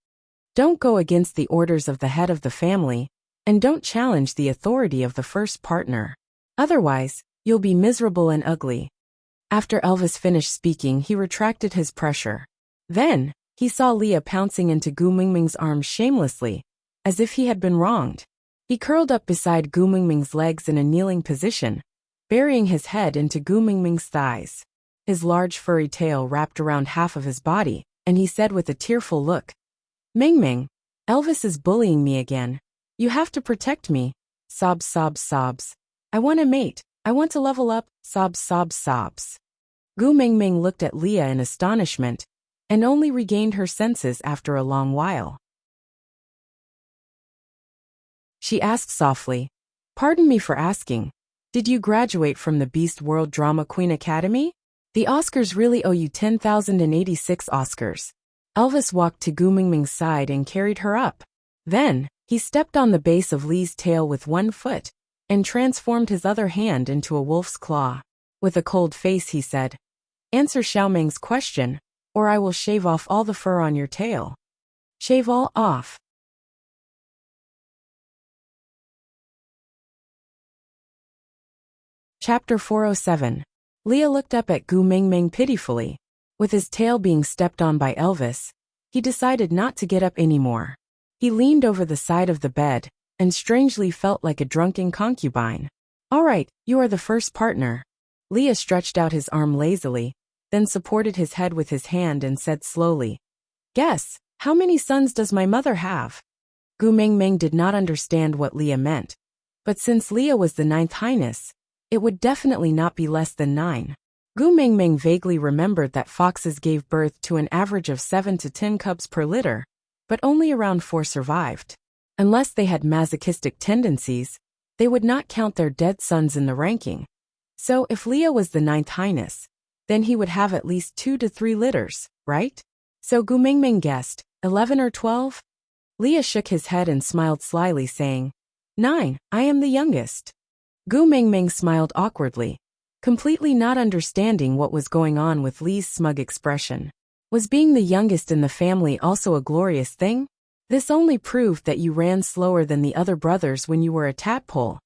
"Don't go against the orders of the head of the family, and don't challenge the authority of the first partner. Otherwise, you'll be miserable and ugly." After Elvis finished speaking, he retracted his pressure. Then, he saw Leah pouncing into Gu Mingming's arms shamelessly, as if he had been wronged. He curled up beside Gu Mingming's legs in a kneeling position, burying his head into Gu Mingming's thighs. His large furry tail wrapped around half of his body, and he said with a tearful look, "Mingming, Elvis is bullying me again. You have to protect me." Sobs, sobs, sobs. "I want a mate. I want to level up." Sobs, sobs, sobs. Gu Mingming looked at Leah in astonishment, and only regained her senses after a long while. She asked softly, "Pardon me for asking, did you graduate from the Beast World Drama Queen Academy? The Oscars really owe you 10,086 Oscars." Elvis walked to Gu Mingming's side and carried her up. Then, he stepped on the base of Lee's tail with one foot, and transformed his other hand into a wolf's claw. With a cold face he said, "Answer Xiaoming's question, or I will shave off all the fur on your tail." "Shave all off." Chapter 407. Leah looked up at Gu Mingming pitifully. With his tail being stepped on by Elvis, he decided not to get up anymore. He leaned over the side of the bed, and strangely felt like a drunken concubine. "All right, you are the first partner." Leah stretched out his arm lazily, then supported his head with his hand and said slowly, "Guess, how many sons does my mother have?" Gu Mingming did not understand what Leah meant. But since Leah was the ninth highness, it would definitely not be less than 9. Gu Mingming vaguely remembered that foxes gave birth to an average of 7 to 10 cubs per litter, but only around 4 survived. Unless they had masochistic tendencies, they would not count their dead sons in the ranking. So if Leah was the ninth highness, then he would have at least 2 to 3 litters, right? So Gu Mingming guessed, 11 or 12? Leah shook his head and smiled slyly, saying, 9, I am the youngest. Gu Mingming smiled awkwardly, completely not understanding what was going on with Lee's smug expression. Was being the youngest in the family also a glorious thing? This only proved that you ran slower than the other brothers when you were a tadpole.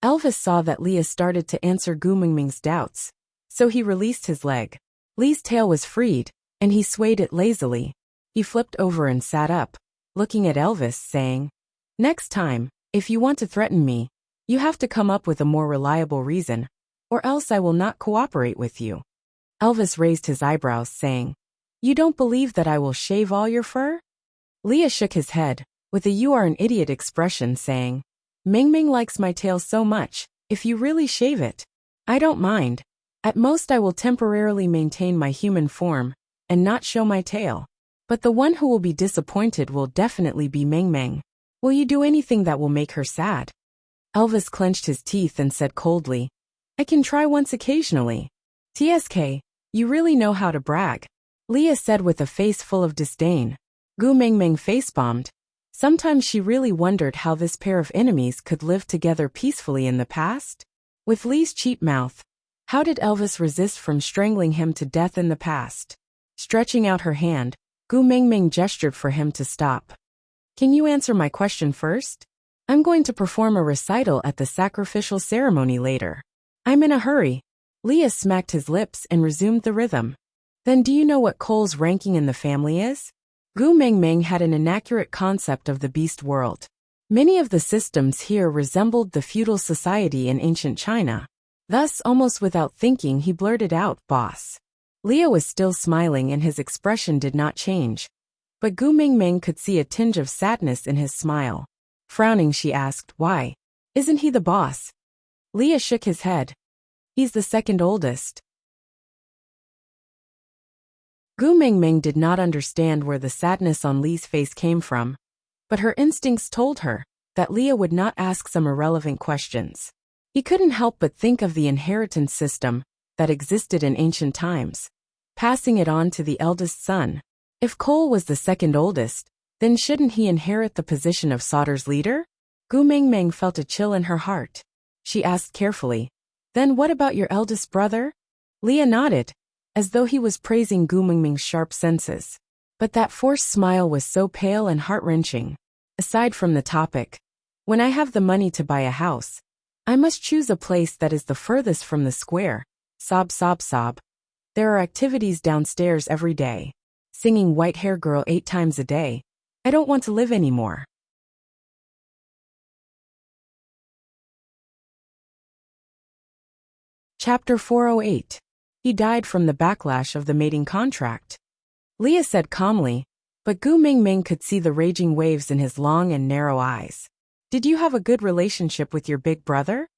Elvis saw that Leah started to answer Gu Mingming's doubts, so he released his leg. Lee's tail was freed, and he swayed it lazily. He flipped over and sat up, looking at Elvis, saying, Next time, if you want to threaten me, you have to come up with a more reliable reason, or else I will not cooperate with you. Elvis raised his eyebrows, saying, You don't believe that I will shave all your fur? Leah shook his head, with a you are an idiot expression, saying, Mingming likes my tail so much, if you really shave it, I don't mind. At most I will temporarily maintain my human form, and not show my tail. But the one who will be disappointed will definitely be Mingming. Will you do anything that will make her sad? Elvis clenched his teeth and said coldly, I can try once occasionally. TSK, you really know how to brag. Leah said with a face full of disdain. Gu Mingming face-bombed. Sometimes she really wondered how this pair of enemies could live together peacefully in the past. With Lee's cheap mouth, how did Elvis resist from strangling him to death in the past? Stretching out her hand, Gu Mingming gestured for him to stop. Can you answer my question first? I'm going to perform a recital at the sacrificial ceremony later. I'm in a hurry. Leah smacked his lips and resumed the rhythm. Then do you know what Cole's ranking in the family is? Gu Mingming had an inaccurate concept of the beast world. Many of the systems here resembled the feudal society in ancient China. Thus, almost without thinking, he blurted out, Boss. Leah was still smiling and his expression did not change. But Gu Mingming could see a tinge of sadness in his smile. Frowning, she asked, Why? Isn't he the boss? Leah shook his head. He's the second oldest. Gu Mingming did not understand where the sadness on Lee's face came from, but her instincts told her that Leah would not ask some irrelevant questions. He couldn't help but think of the inheritance system that existed in ancient times, passing it on to the eldest son. If Cole was the second oldest, then shouldn't he inherit the position of Sauter's leader? Gu Mingming felt a chill in her heart. She asked carefully, Then what about your eldest brother? Leah nodded, as though he was praising Gu Mingming's sharp senses. But that forced smile was so pale and heart-wrenching. Aside from the topic, when I have the money to buy a house, I must choose a place that is the furthest from the square. Sob, sob, sob. There are activities downstairs every day. Singing White Hair Girl 8 times a day. I don't want to live anymore. Chapter 408. He died from the backlash of the mating contract. Leah said calmly, but Gu Mingming could see the raging waves in his long and narrow eyes. Did you have a good relationship with your big brother?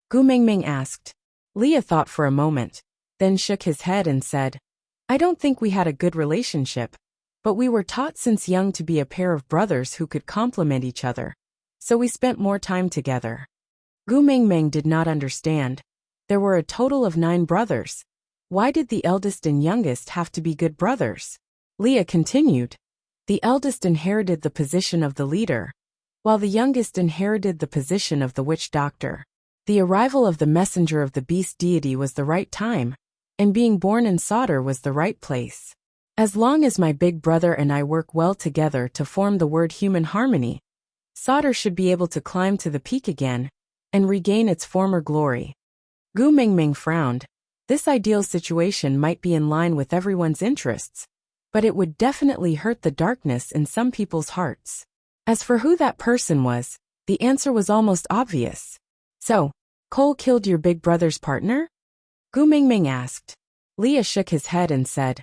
Gu Mingming asked. Leah thought for a moment, then shook his head and said, I don't think we had a good relationship, but we were taught since young to be a pair of brothers who could complement each other, so we spent more time together. Gu Mingming did not understand. There were a total of 9 brothers. Why did the eldest and youngest have to be good brothers? Leah continued. The eldest inherited the position of the leader, while the youngest inherited the position of the witch doctor. The arrival of the messenger of the beast deity was the right time, and being born in Sauter was the right place. As long as my big brother and I work well together to form the word human harmony, Sauter should be able to climb to the peak again and regain its former glory. Gu Mingming frowned. This ideal situation might be in line with everyone's interests, but it would definitely hurt the darkness in some people's hearts. As for who that person was, the answer was almost obvious. So, Cole killed your big brother's partner? Gu Mingming asked. Leah shook his head and said,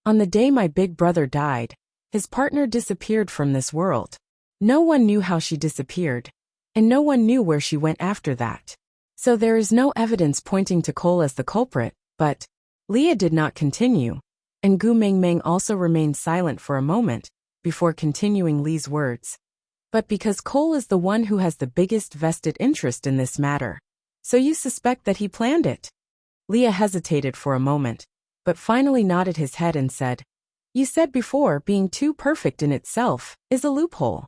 On the day my big brother died, his partner disappeared from this world. No one knew how she disappeared, and no one knew where she went after that. So there is no evidence pointing to Cole as the culprit, but Leah did not continue, and Gu Mengmeng also remained silent for a moment before continuing Lee's words. But because Cole is the one who has the biggest vested interest in this matter, so you suspect that he planned it? Leah hesitated for a moment, but finally nodded his head and said, You said before being too perfect in itself is a loophole.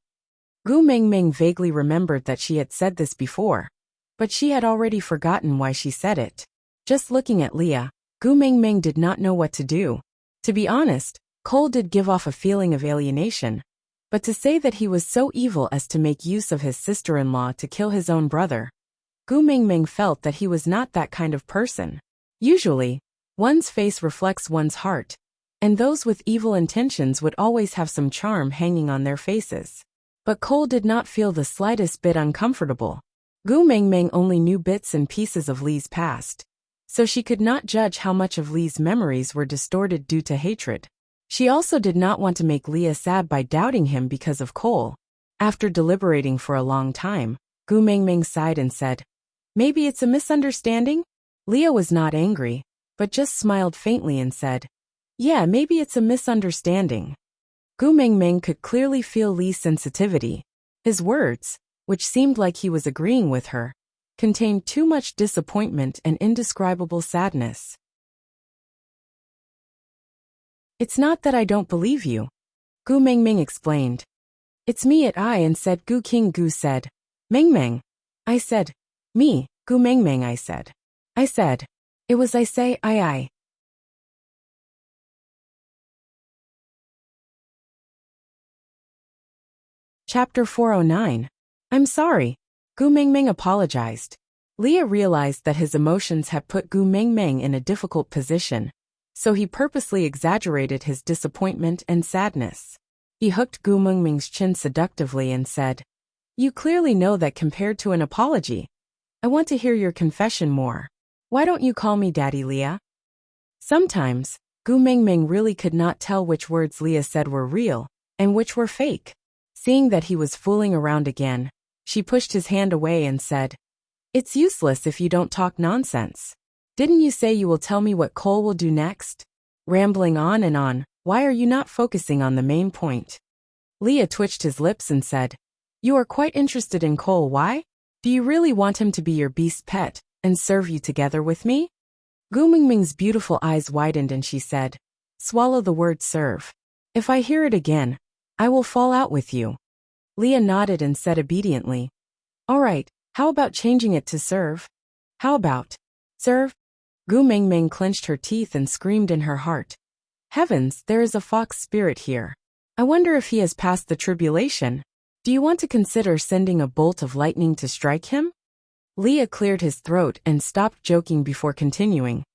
Gu Mengmeng vaguely remembered that she had said this before, but she had already forgotten why she said it. Just looking at Leah, Gu Mengmeng did not know what to do. To be honest, Cole did give off a feeling of alienation, but to say that he was so evil as to make use of his sister-in-law to kill his own brother, Gu Mengmeng felt that he was not that kind of person. Usually, one's face reflects one's heart, and those with evil intentions would always have some charm hanging on their faces. But Cole did not feel the slightest bit uncomfortable. Gu Mengmeng only knew bits and pieces of Lee's past, so she could not judge how much of Lee's memories were distorted due to hatred. She also did not want to make Leah sad by doubting him because of Cole. After deliberating for a long time, Gu Mengmeng sighed and said, Maybe it's a misunderstanding? Leah was not angry, but just smiled faintly and said, Yeah, maybe it's a misunderstanding. Gu Mengmeng could clearly feel Lee's sensitivity. His words, which seemed like he was agreeing with her, contained too much disappointment and indescribable sadness. It's not that I don't believe you, Gu Mengmeng explained. It's me at I and said Gu King Gu said. Mengmeng. I said. Me, Gu Mengmeng I said. I said. It was I say I. Chapter 409. I'm sorry. Gu Mengmeng apologized. Leah realized that his emotions had put Gu Mengmeng in a difficult position, so he purposely exaggerated his disappointment and sadness. He hooked Gu Mengmeng's chin seductively and said, You clearly know that compared to an apology, I want to hear your confession more. Why don't you call me Daddy Leah? Sometimes, Gu Mengmeng really could not tell which words Leah said were real and which were fake. Seeing that he was fooling around again, she pushed his hand away and said, It's useless if you don't talk nonsense. Didn't you say you will tell me what Cole will do next? Rambling on and on, why are you not focusing on the main point? Leah twitched his lips and said, You are quite interested in Cole, why? Do you really want him to be your beast pet and serve you together with me? Gu Mengmeng's beautiful eyes widened and she said, Swallow the word serve. If I hear it again, I will fall out with you. Leah nodded and said obediently, All right, how about changing it to serve? How about serve? Gu Mengmeng clenched her teeth and screamed in her heart. Heavens, there is a fox spirit here. I wonder if he has passed the tribulation. Do you want to consider sending a bolt of lightning to strike him? Leah cleared his throat and stopped joking before continuing.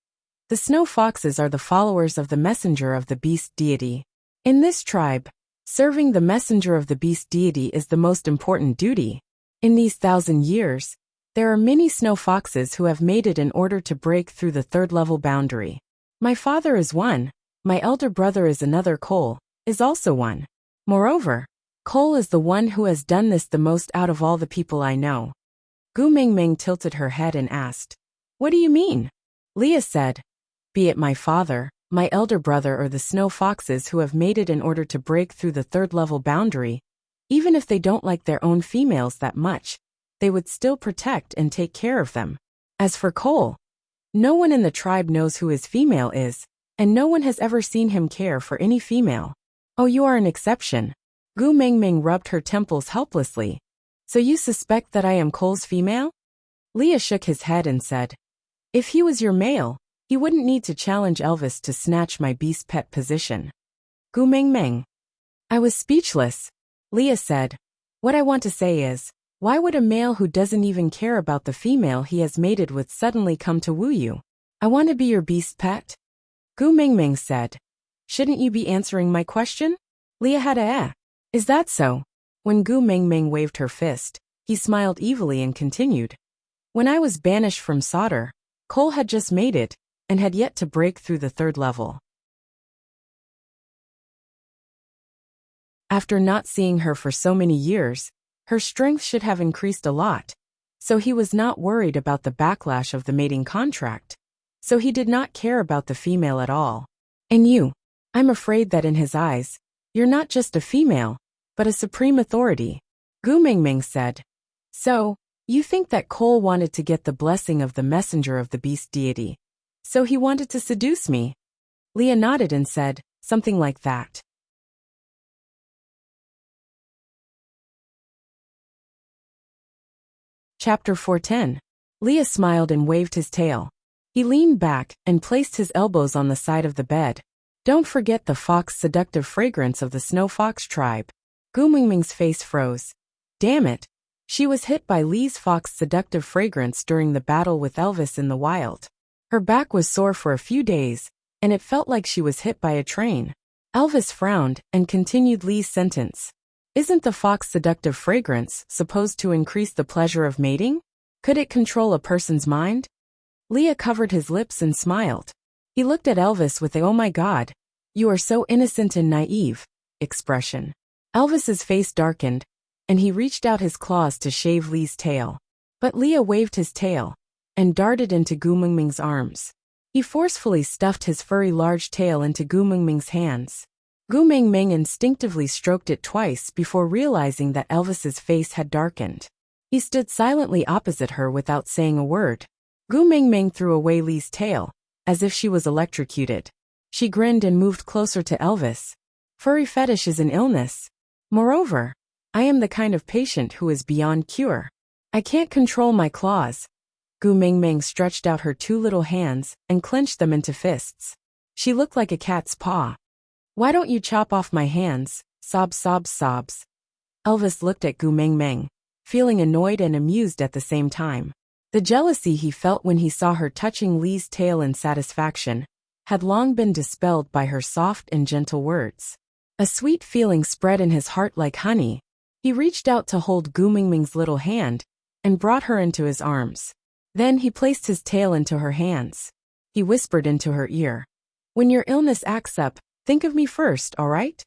The snow foxes are the followers of the messenger of the beast deity. In this tribe, serving the messenger of the beast deity is the most important duty. In these 1,000 years, there are many snow foxes who have made it in order to break through the third-level boundary. My father is one, my elder brother is another, Cole is also one. Moreover, Cole is the one who has done this the most out of all the people I know. Gu Mengmeng tilted her head and asked, What do you mean? Leah said, Be it my father, my elder brother or the snow foxes who have made it in order to break through the third-level boundary, even if they don't like their own females that much, they would still protect and take care of them. As for Cole, no one in the tribe knows who his female is, and no one has ever seen him care for any female. Oh, you are an exception. Gu Mengmeng rubbed her temples helplessly. So you suspect that I am Cole's female? Leah shook his head and said, If he was your male, he wouldn't need to challenge Elvis to snatch my beast pet position. Gu Mengmeng. I was speechless. Leah said, What I want to say is, why would a male who doesn't even care about the female he has mated with suddenly come to woo you? I want to be your beast pet. Gu Mengmeng said, Shouldn't you be answering my question? Leah had a Is that so? When Gu Mengmeng waved her fist, he smiled evilly and continued. When I was banished from Solder, Cole had just made it, and had yet to break through the third level. After not seeing her for so many years, her strength should have increased a lot. So he was not worried about the backlash of the mating contract. So he did not care about the female at all. And you, I'm afraid that in his eyes, you're not just a female, but a supreme authority. Gu Mingming said. So, you think that Cole wanted to get the blessing of the messenger of the beast deity. So he wanted to seduce me? Leah nodded and said, something like that. Chapter 410. Leah smiled and waved his tail. He leaned back and placed his elbows on the side of the bed. Don't forget the fox seductive fragrance of the snow fox tribe. Gu Mingming's face froze. Damn it. She was hit by Lee's fox seductive fragrance during the battle with Elvis in the wild. Her back was sore for a few days, and it felt like she was hit by a train. Elvis frowned and continued Lee's sentence. Isn't the fox seductive fragrance supposed to increase the pleasure of mating? Could it control a person's mind? Leah covered his lips and smiled. He looked at Elvis with a "oh my God, you are so innocent and naive" expression. Elvis's face darkened, and he reached out his claws to shave Lee's tail. But Leah waved his tail and darted into Gu Mingming's arms. He forcefully stuffed his furry large tail into Gu Mingming's hands. Gu Mingming instinctively stroked it twice before realizing that Elvis's face had darkened. He stood silently opposite her without saying a word. Gu Mingming threw away Lee's tail, as if she was electrocuted. She grinned and moved closer to Elvis. Furry fetish is an illness. Moreover, I am the kind of patient who is beyond cure. I can't control my claws. Gu Mingming stretched out her two little hands and clenched them into fists. She looked like a cat's paw. Why don't you chop off my hands? Sobs, sobs, sobs. Elvis looked at Gu Mingming, feeling annoyed and amused at the same time. The jealousy he felt when he saw her touching Lee's tail in satisfaction had long been dispelled by her soft and gentle words. A sweet feeling spread in his heart like honey. He reached out to hold Gu Mingming's little hand and brought her into his arms. Then he placed his tail into her hands. He whispered into her ear. When your illness acts up, think of me first, all right?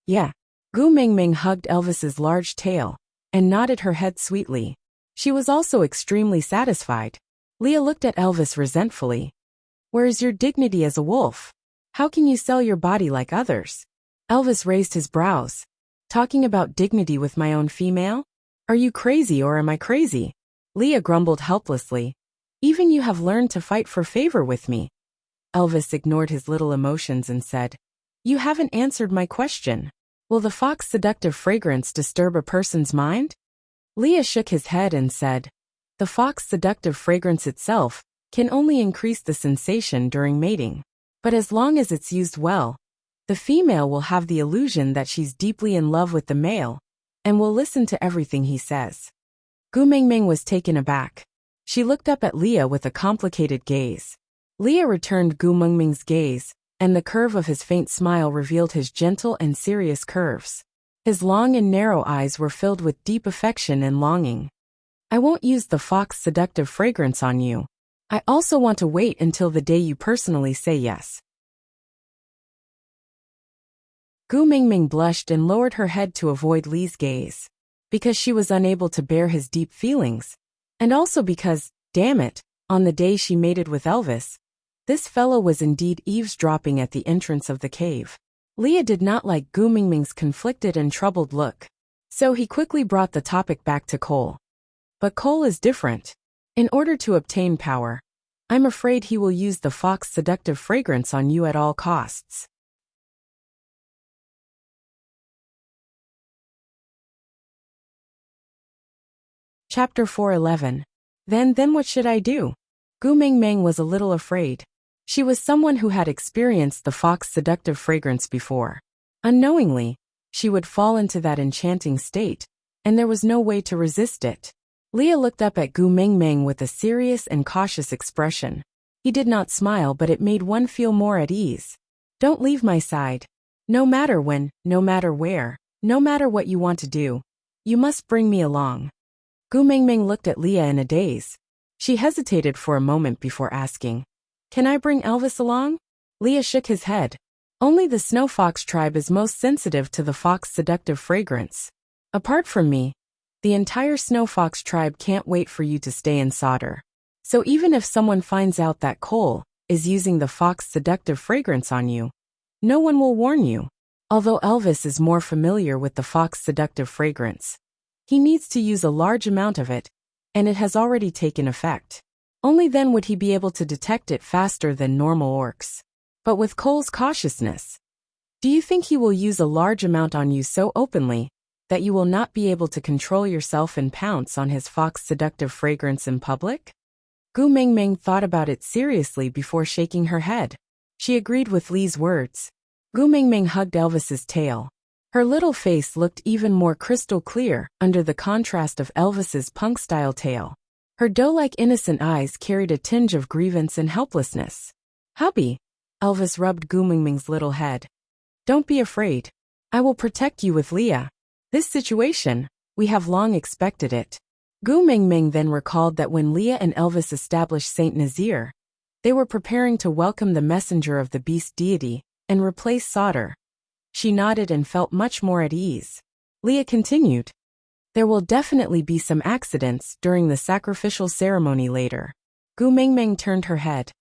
Yeah. Gu Mingming hugged Elvis's large tail and nodded her head sweetly. She was also extremely satisfied. Leah looked at Elvis resentfully. Where is your dignity as a wolf? How can you sell your body like others? Elvis raised his brows. Talking about dignity with my own female? Are you crazy or am I crazy? Leah grumbled helplessly. Even you have learned to fight for favor with me. Elvis ignored his little emotions and said, You haven't answered my question. Will the fox seductive fragrance disturb a person's mind? Leah shook his head and said, The fox seductive fragrance itself can only increase the sensation during mating. But as long as it's used well, the female will have the illusion that she's deeply in love with the male and will listen to everything he says. Gu Mingming was taken aback. She looked up at Leah with a complicated gaze. Leah returned Gu Mingming's gaze, and the curve of his faint smile revealed his gentle and serious curves. His long and narrow eyes were filled with deep affection and longing. I won't use the fox seductive fragrance on you. I also want to wait until the day you personally say yes. Gu Mingming blushed and lowered her head to avoid Lee's gaze. Because she was unable to bear his deep feelings. And also because, damn it, on the day she mated with Elvis, this fellow was indeed eavesdropping at the entrance of the cave. Leah did not like Gu Mingming's conflicted and troubled look. So he quickly brought the topic back to Cole. But Cole is different. In order to obtain power, I'm afraid he will use the fox seductive fragrance on you at all costs. Chapter 411. Then what should I do? Gu Mingming was a little afraid. She was someone who had experienced the fox seductive fragrance before. Unknowingly, she would fall into that enchanting state, and there was no way to resist it. Leah looked up at Gu Mingming with a serious and cautious expression. He did not smile, but it made one feel more at ease. Don't leave my side. No matter when, no matter where, no matter what you want to do, you must bring me along. Gu Mingming looked at Leah in a daze. She hesitated for a moment before asking, Can I bring Elvis along? Leah shook his head. Only the snow fox tribe is most sensitive to the fox's seductive fragrance. Apart from me, the entire snow fox tribe can't wait for you to stay in solder. So even if someone finds out that Cole is using the fox's seductive fragrance on you, no one will warn you. Although Elvis is more familiar with the fox's seductive fragrance, he needs to use a large amount of it, and it has already taken effect. Only then would he be able to detect it faster than normal orcs. But with Cole's cautiousness, do you think he will use a large amount on you so openly that you will not be able to control yourself and pounce on his fox's seductive fragrance in public? Gu Mingming thought about it seriously before shaking her head. She agreed with Li's words. Gu Mingming hugged Elvis's tail. Her little face looked even more crystal clear under the contrast of Elvis's punk-style tail. Her doe-like innocent eyes carried a tinge of grievance and helplessness. "Hubby," Elvis rubbed Gu Mingming's little head. "Don't be afraid. I will protect you with Leah. This situation, we have long expected it." Gu Mingming then recalled that when Leah and Elvis established Saint Nazir, they were preparing to welcome the messenger of the beast deity and replace Solder. She nodded and felt much more at ease. Leah continued, "There will definitely be some accidents during the sacrificial ceremony later." Gu Mingming turned her head.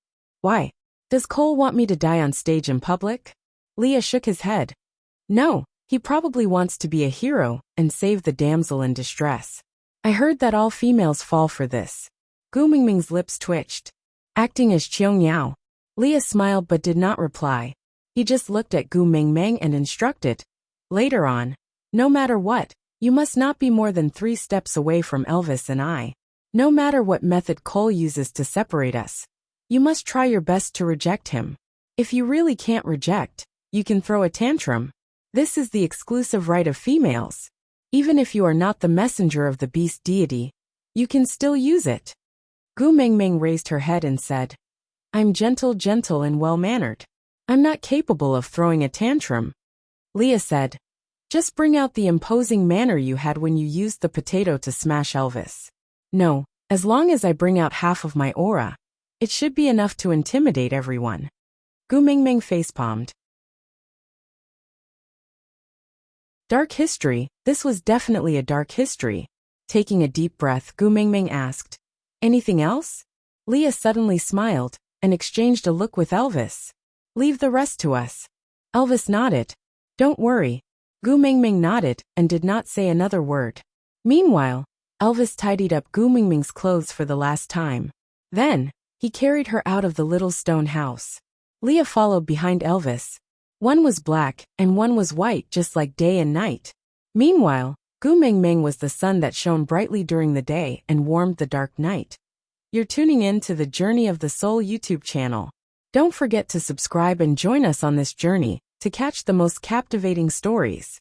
"Why? Does Cole want me to die on stage in public?" Leah shook his head. "No, he probably wants to be a hero and save the damsel in distress. I heard that all females fall for this." Gu Mingming's lips twitched. Acting as Qiong Yao, Leah smiled but did not reply. He just looked at Gu Mingming and instructed, "Later on, no matter what, you must not be more than 3 steps away from Elvis and I. No matter what method Cole uses to separate us, you must try your best to reject him. If you really can't reject, you can throw a tantrum. This is the exclusive right of females. Even if you are not the messenger of the beast deity, you can still use it." Gu Mingming raised her head and said, "I'm gentle and well-mannered. I'm not capable of throwing a tantrum." Leah said, "Just bring out the imposing manner you had when you used the potato to smash Elvis. No, as long as I bring out half of my aura, it should be enough to intimidate everyone." Gu Mingming facepalmed. Dark history. This was definitely a dark history. Taking a deep breath, Gu Mingming asked, "Anything else?" Leah suddenly smiled and exchanged a look with Elvis. "Leave the rest to us." Elvis nodded. "Don't worry." Gu Mingming nodded and did not say another word. Meanwhile, Elvis tidied up Gu Mingming's clothes for the last time. Then, he carried her out of the little stone house. Leah followed behind Elvis. One was black and one was white, just like day and night. Meanwhile, Gu Mingming was the sun that shone brightly during the day and warmed the dark night. You're tuning in to the Journey of the Soul YouTube channel. Don't forget to subscribe and join us on this journey to catch the most captivating stories.